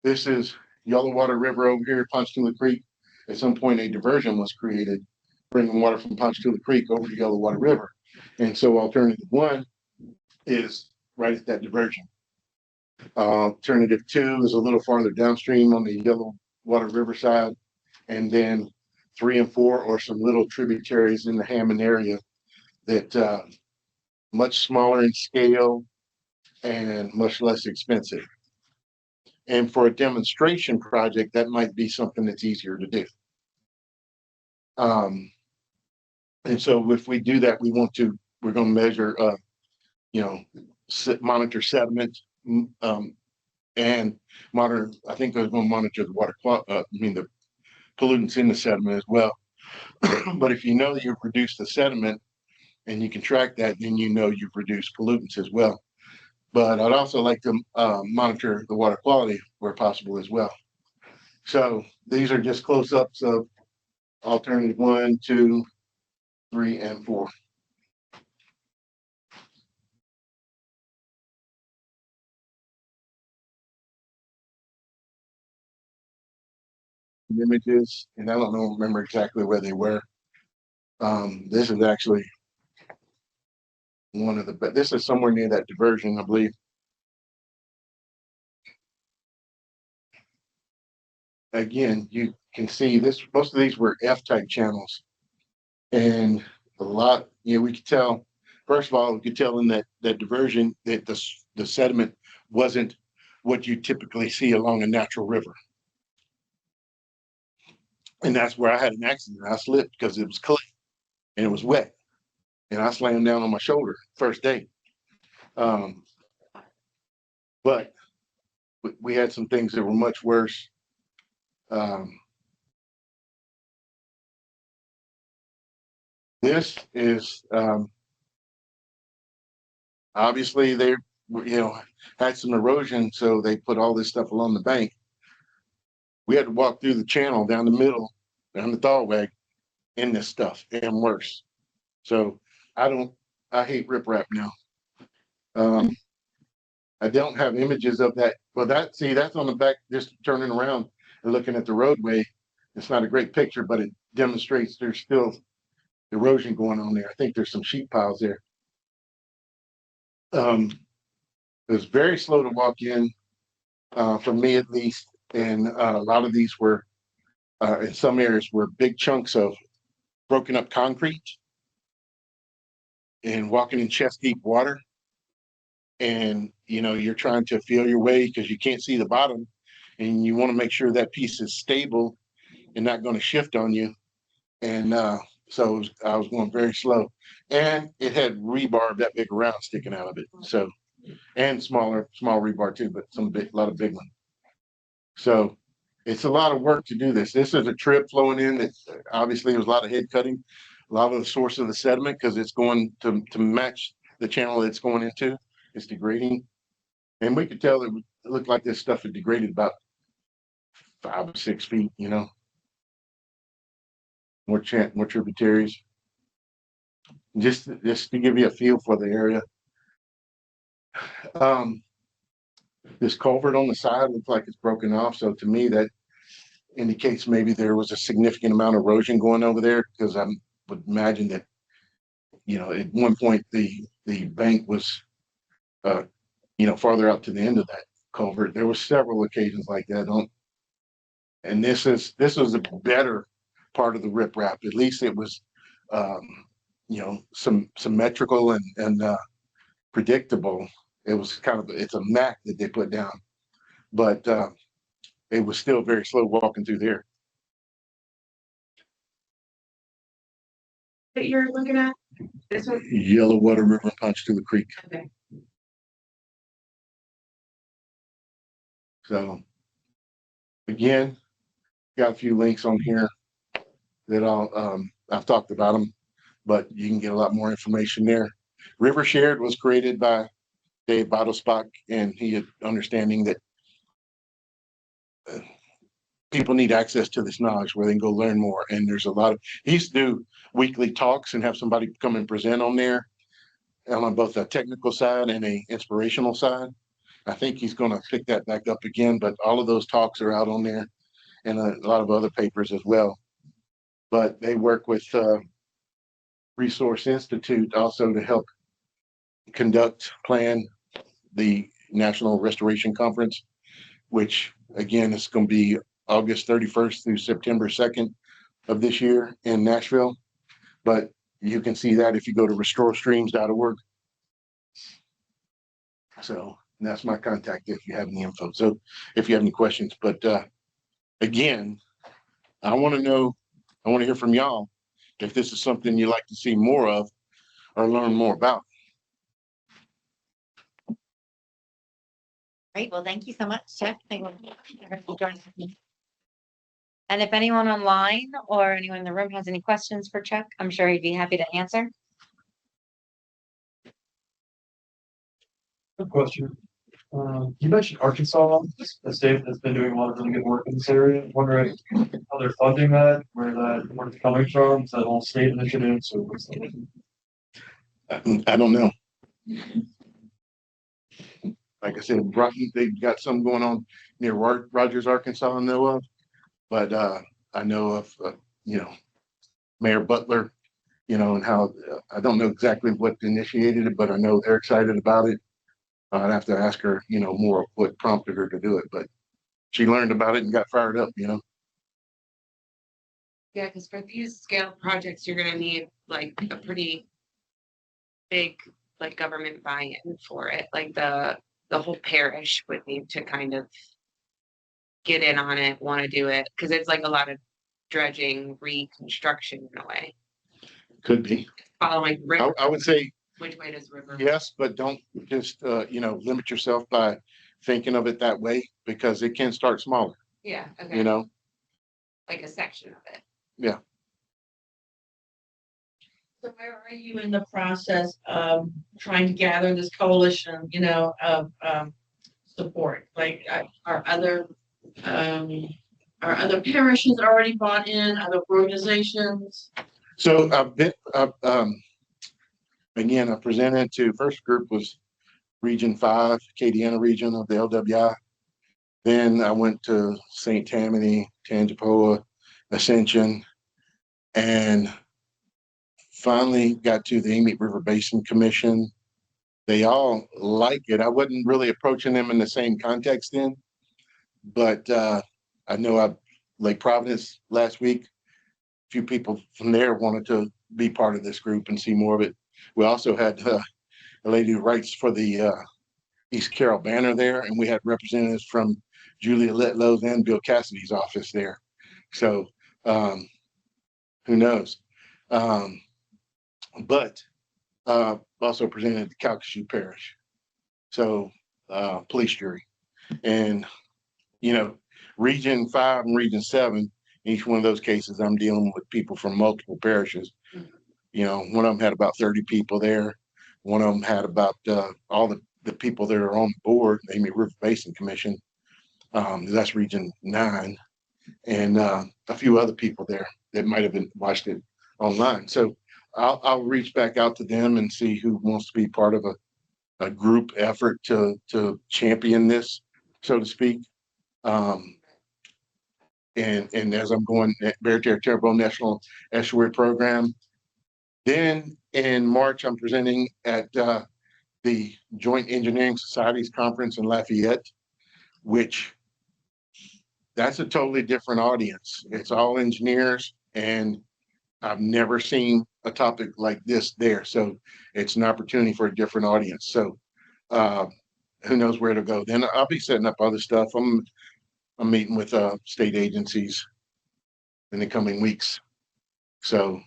this is Yellow Water River over here, Ponchatoula Creek. At some point, a diversion was created, bringing water from Ponchatoula Creek over to Yellow Water River. And so alternative 1 is right at that diversion. Alternative 2 is a little farther downstream on the Yellow Water River side. And then 3 and 4 are some little tributaries in the Hammond area that much smaller in scale and much less expensive. And for a demonstration project, that might be something that's easier to do. And so if we do that, we're going to measure, monitor sediment and monitor, I think they're going to monitor the water quality, the pollutants in the sediment as well. But if you know that you've reduced the sediment and you can track that, then you know you've reduced pollutants as well. But I'd also like to monitor the water quality where possible as well. So these are just close-ups of alternative 1, 2, 3, and 4. Images, and I don't remember exactly where they were. This is actually one of the, but this is somewhere near that diversion, I believe. Again, you can see this, most of these were F-type channels, and a lot, we could tell, first of all, we could tell in that diversion that the sediment wasn't what you typically see along a natural river. And that's where I had an accident. I slipped because it was clay and it was wet, and I slammed down on my shoulder first day. But we had some things that were much worse. This is obviously they had some erosion, so they put all this stuff along the bank. We had to walk through the channel down the middle, down the thalweg, in this stuff and worse. So I hate riprap now. I don't have images of that. Well, that's on the back, just turning around and looking at the roadway. It's not a great picture, but it demonstrates there's still erosion going on there. I think there's some sheet piles there. It was very slow to walk in, for me at least, and a lot of these were, in some areas, were big chunks of broken up concrete and walking in chest deep water. And you're trying to feel your way because you can't see the bottom, and you want to make sure that piece is stable and not going to shift on you. And so I was going very slow, and it had rebar that big around sticking out of it. So, and small rebar too, but a lot of big ones. So it's a lot of work to do this. This is a trip flowing in that obviously was a lot of head cutting, a lot of the source of the sediment, because it's going to match the channel it's going into. It's degrading, and we could tell that it looked like this stuff had degraded about 5 or 6 feet. More tributaries. Just to give you a feel for the area. This culvert on the side looks like it's broken off, so to me that indicates maybe there was a significant amount of erosion going over there, because I would imagine that at one point the bank was farther out to the end of that culvert. There were several occasions like that. And this was a better part of the riprap. At least it was some symmetrical and predictable. It was it's a mat that they put down, but it was still very slow walking through there. That you're looking at? This one? Yellow Water River Punch to the creek. Okay. So again, got a few links on here that I've talked about them, but you can get a lot more information there. River Shared was created by Dave Bottlespock, and he had understanding that people need access to this knowledge where they can go learn more. And there's he used to do weekly talks and have somebody come and present on there, on both a technical side and a inspirational side. I think he's going to pick that back up again, but all of those talks are out on there, and a lot of other papers as well. But they work with Resource Institute also to help plan the National Restoration Conference, which again is going to be August 31st through September 2nd of this year in Nashville. But you can see that if you go to restorestreams.org. So that's my contact if you have any info. So if you have any questions, but again, I want to hear from y'all if this is something you'd like to see more of or learn more about. Great. Well, thank you so much, Chuck. Thank you for joining me. And if anyone online or anyone in the room has any questions for Chuck, I'm sure he'd be happy to answer. Good question. You mentioned Arkansas, a state that's been doing a lot of really good work in this area. Wondering how they're funding that, where that work's coming from, is that all state initiatives or what's that? I don't know. Like I said, they've got some going on near Rogers, Arkansas, I know of. But I know of, Mayor Butler, and how, I don't know exactly what initiated it, but I know they're excited about it. I'd have to ask her, more of what prompted her to do it, but she learned about it and got fired up. Yeah, because for these scale projects, you're gonna need like a pretty big like government buy-in for it. Like the whole parish would need to kind of get in on it, want to do it, because it's like a lot of dredging, reconstruction in a way. Could be. Following river, I would say which way does river? yes, but don't just, limit yourself by thinking of it that way, because it can start smaller, Yeah, okay, like a section of it. So where are you in the process of trying to gather this coalition, of support? Like, are other parishes already bought in, other organizations? So again, I presented to, first group was Region 5, Acadiana region of the LWI. Then I went to St. Tammany, Tangipahoa, Ascension, and finally got to the Amite River Basin Commission. They all like it. I wasn't really approaching them in the same context then, but I know Lake Providence last week, a few people from there wanted to be part of this group and see more of it. We also had a lady who writes for the East Carroll Banner there, and we had representatives from Julia Litlow's and Bill Cassidy's office there. So who knows? But also presented the Calcasieu Parish. So police jury. And, Region 5 and Region 7, each one of those cases, I'm dealing with people from multiple parishes. One of them had about 30 people there. One of them had about all the people that are on the board, the Amite River Basin Commission. That's Region 9. And a few other people there that might have been watched it online. So I'll reach back out to them and see who wants to be part of a group effort to champion this, so to speak. And as I'm going at Berger Terrebonne National Estuary Program. Then in March, I'm presenting at the Joint Engineering Societies Conference in Lafayette, which that's a totally different audience. It's all engineers, and I've never seen a topic like this there. So it's an opportunity for a different audience. So who knows where to go. Then I'll be setting up other stuff. I'm meeting with state agencies in the coming weeks. So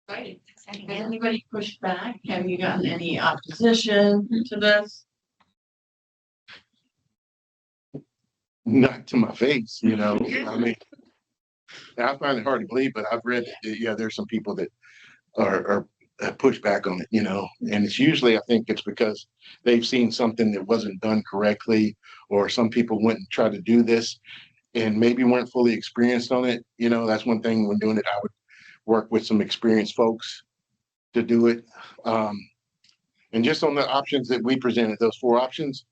Right. Anybody push back? Have you gotten any opposition to this? not to my face, I mean, I find it hard to believe, but I've read that, yeah, there's some people that are push back on it, and it's usually, I think it's because they've seen something that wasn't done correctly, or some people went and tried to do this and maybe weren't fully experienced on it. That's one thing when doing it, I would work with some experienced folks to do it. And just on the options that we presented, those 4 options,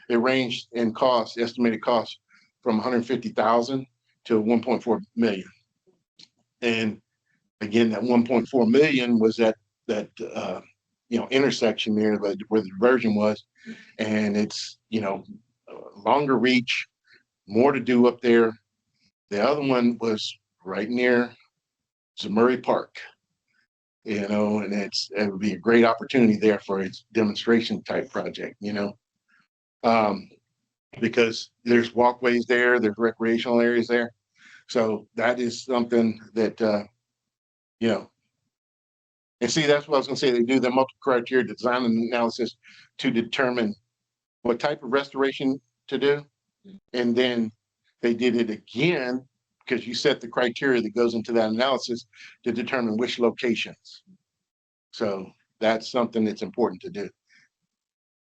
it ranged in cost, estimated cost from 150,000 to 1.4 million. And again, that 1.4 million was that intersection there where the diversion was, and it's longer reach, more to do up there. The other one was right near Murray Park, and it would be a great opportunity there for its demonstration type project, because there's walkways there, there's recreational areas there. So that is something that, and see, that's what I was gonna say. They do the multiple criteria design and analysis to determine what type of restoration to do. And then they did it again because you set the criteria that goes into that analysis to determine which locations. So that's something that's important to do.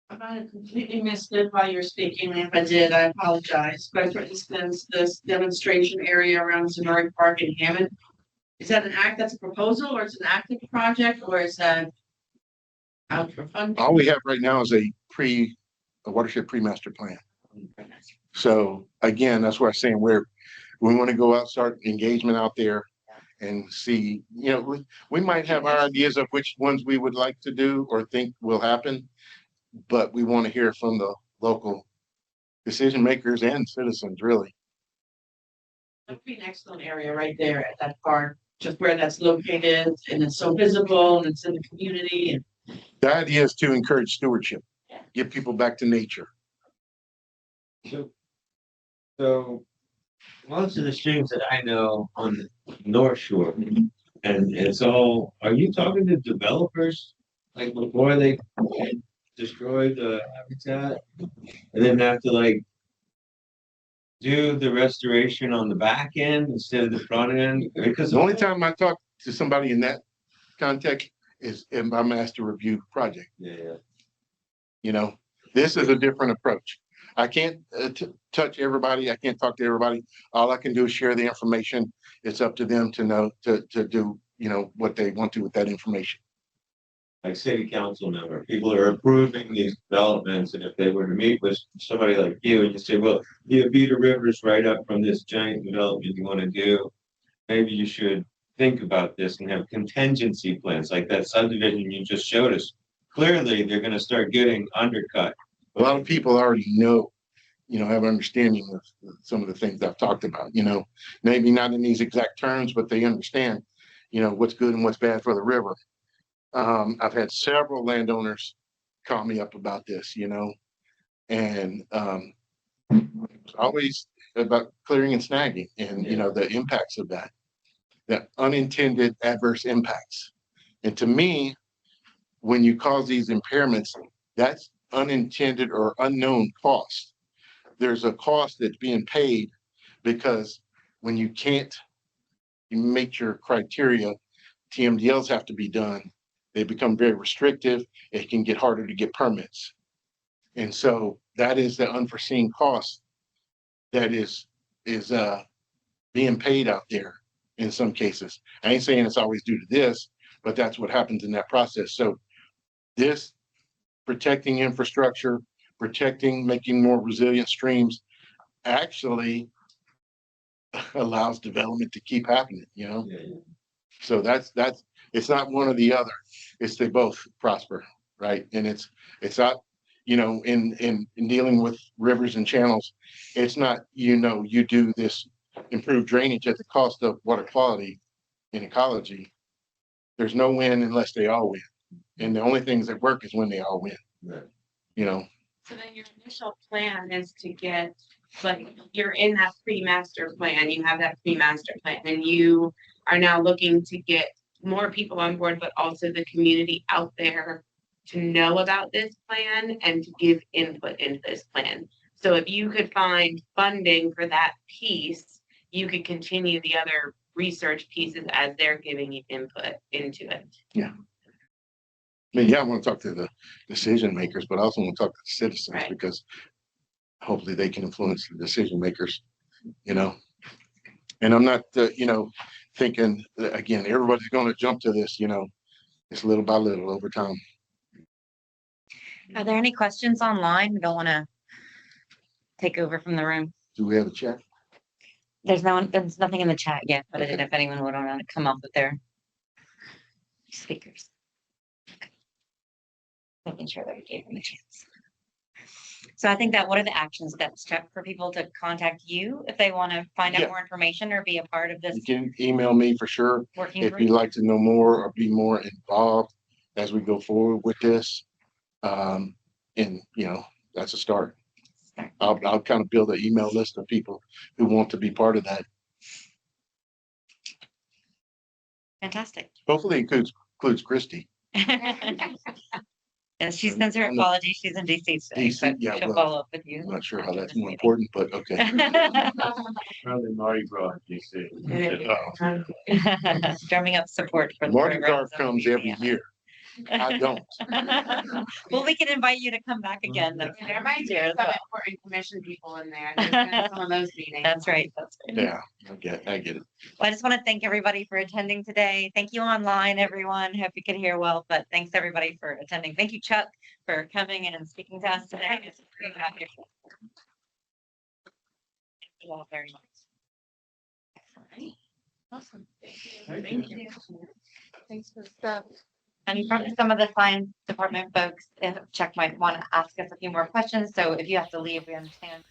I might have completely missed it while you were speaking, and if I did, I apologize. But for instance, this demonstration area around Sonora Park in Hammond, is that an act, that's a proposal, or it's an active project, or is that out for funding? All we have right now is a watershed pre-master plan. So again, that's what I'm saying, we want to go out, start engagement out there and see, we might have our ideas of which ones we would like to do or think will happen, but we want to hear from the local decision makers and citizens, really. That would be an excellent area right there at that park, just where that's located, and it's so visible, and it's in the community, and The idea is to encourage stewardship, get people back to nature. So most of the streams that I know on the North Shore, and it's all, are you talking to developers? Like before they destroy the habitat and then have to like do the restoration on the back end instead of the front end? Because The only time I talk to somebody in that context is if I'm asked to review the project. Yeah. This is a different approach. I can't touch everybody. I can't talk to everybody. All I can do is share the information. It's up to them to know, to do, what they want to with that information. Like city council member, people are approving these developments, and if they were to meet with somebody like you and you say, well, the Avita River's right up from this giant development you want to do, maybe you should think about this and have contingency plans, like that subdivision you just showed us. Clearly, they're gonna start getting undercut. A lot of people already know, have an understanding of some of the things I've talked about, maybe not in these exact terms, but they understand, what's good and what's bad for the river. I've had several landowners call me up about this, and it's always about clearing and snagging and, the impacts of that, the unintended adverse impacts. And to me, when you cause these impairments, that's unintended or unknown cost. There's a cost that's being paid because when you can't meet your criteria, TMDLs have to be done. They become very restrictive. It can get harder to get permits. And so that is the unforeseen cost that is being paid out there in some cases. I ain't saying it's always due to this, but that's what happens in that process. So this protecting infrastructure, making more resilient streams actually allows development to keep happening, Yeah. So that's it's not one or the other. It's they both prosper, right? And it's not, in dealing with rivers and channels, it's not, you do this improved drainage at the cost of water quality in ecology. There's no win unless they all win. And the only things that work is when they all win. Right. So then your initial plan is to get, like, you're in that pre-master plan, you have that pre-master plan, and you are now looking to get more people on board, but also the community out there to know about this plan and to give input into this plan. So if you could find funding for that piece, you could continue the other research pieces as they're giving you input into it. Yeah. I want to talk to the decision makers, but I also want to talk to the citizens, Right. because hopefully they can influence the decision makers, And I'm not, thinking that, again, everybody's going to jump to this, it's little by little over time. Are there any questions online? We don't want to take over from the room. Do we have a chat? There's nothing in the chat yet, but I didn't know if anyone would want to come up with their speakers. Okay. Making sure that we gave them a chance. So I think that what are the action steps, Chuck, for people to contact you if they want to find Yeah. out more information or be a part of this You can email me for sure working if group? you'd like to know more or be more involved as we go forward with this. And that's a start. I'll kind of build an email list of people who want to be part of that. Fantastic. Hopefully it includes Christie. And she sends her I'm not- apologies. She's in DC today, DC, but yeah, she'll well, follow up with you. I'm not sure how after that's this more meeting. important, but okay. Probably Mardi Gras, DC. Drumming up support for the Mardi Gras programs in comes every Louisiana. year. I don't. Well, we can invite you to come back again. There might be Sure, some well. important commission people in there. There's been some of those meetings. That's right. That's right. Yeah, I get it. Well, I just want to thank everybody for attending today. Thank you online, everyone. Hope you could hear well, but thanks everybody for attending. Thank you, Chuck, for coming and speaking to us today. It's great to have you. Thank you all very much. Excellent. Awesome. Thank you. Thanks for stuff. And probably some of the science department folks, Chuck might want to ask us a few more questions. So if you have to leave, we understand.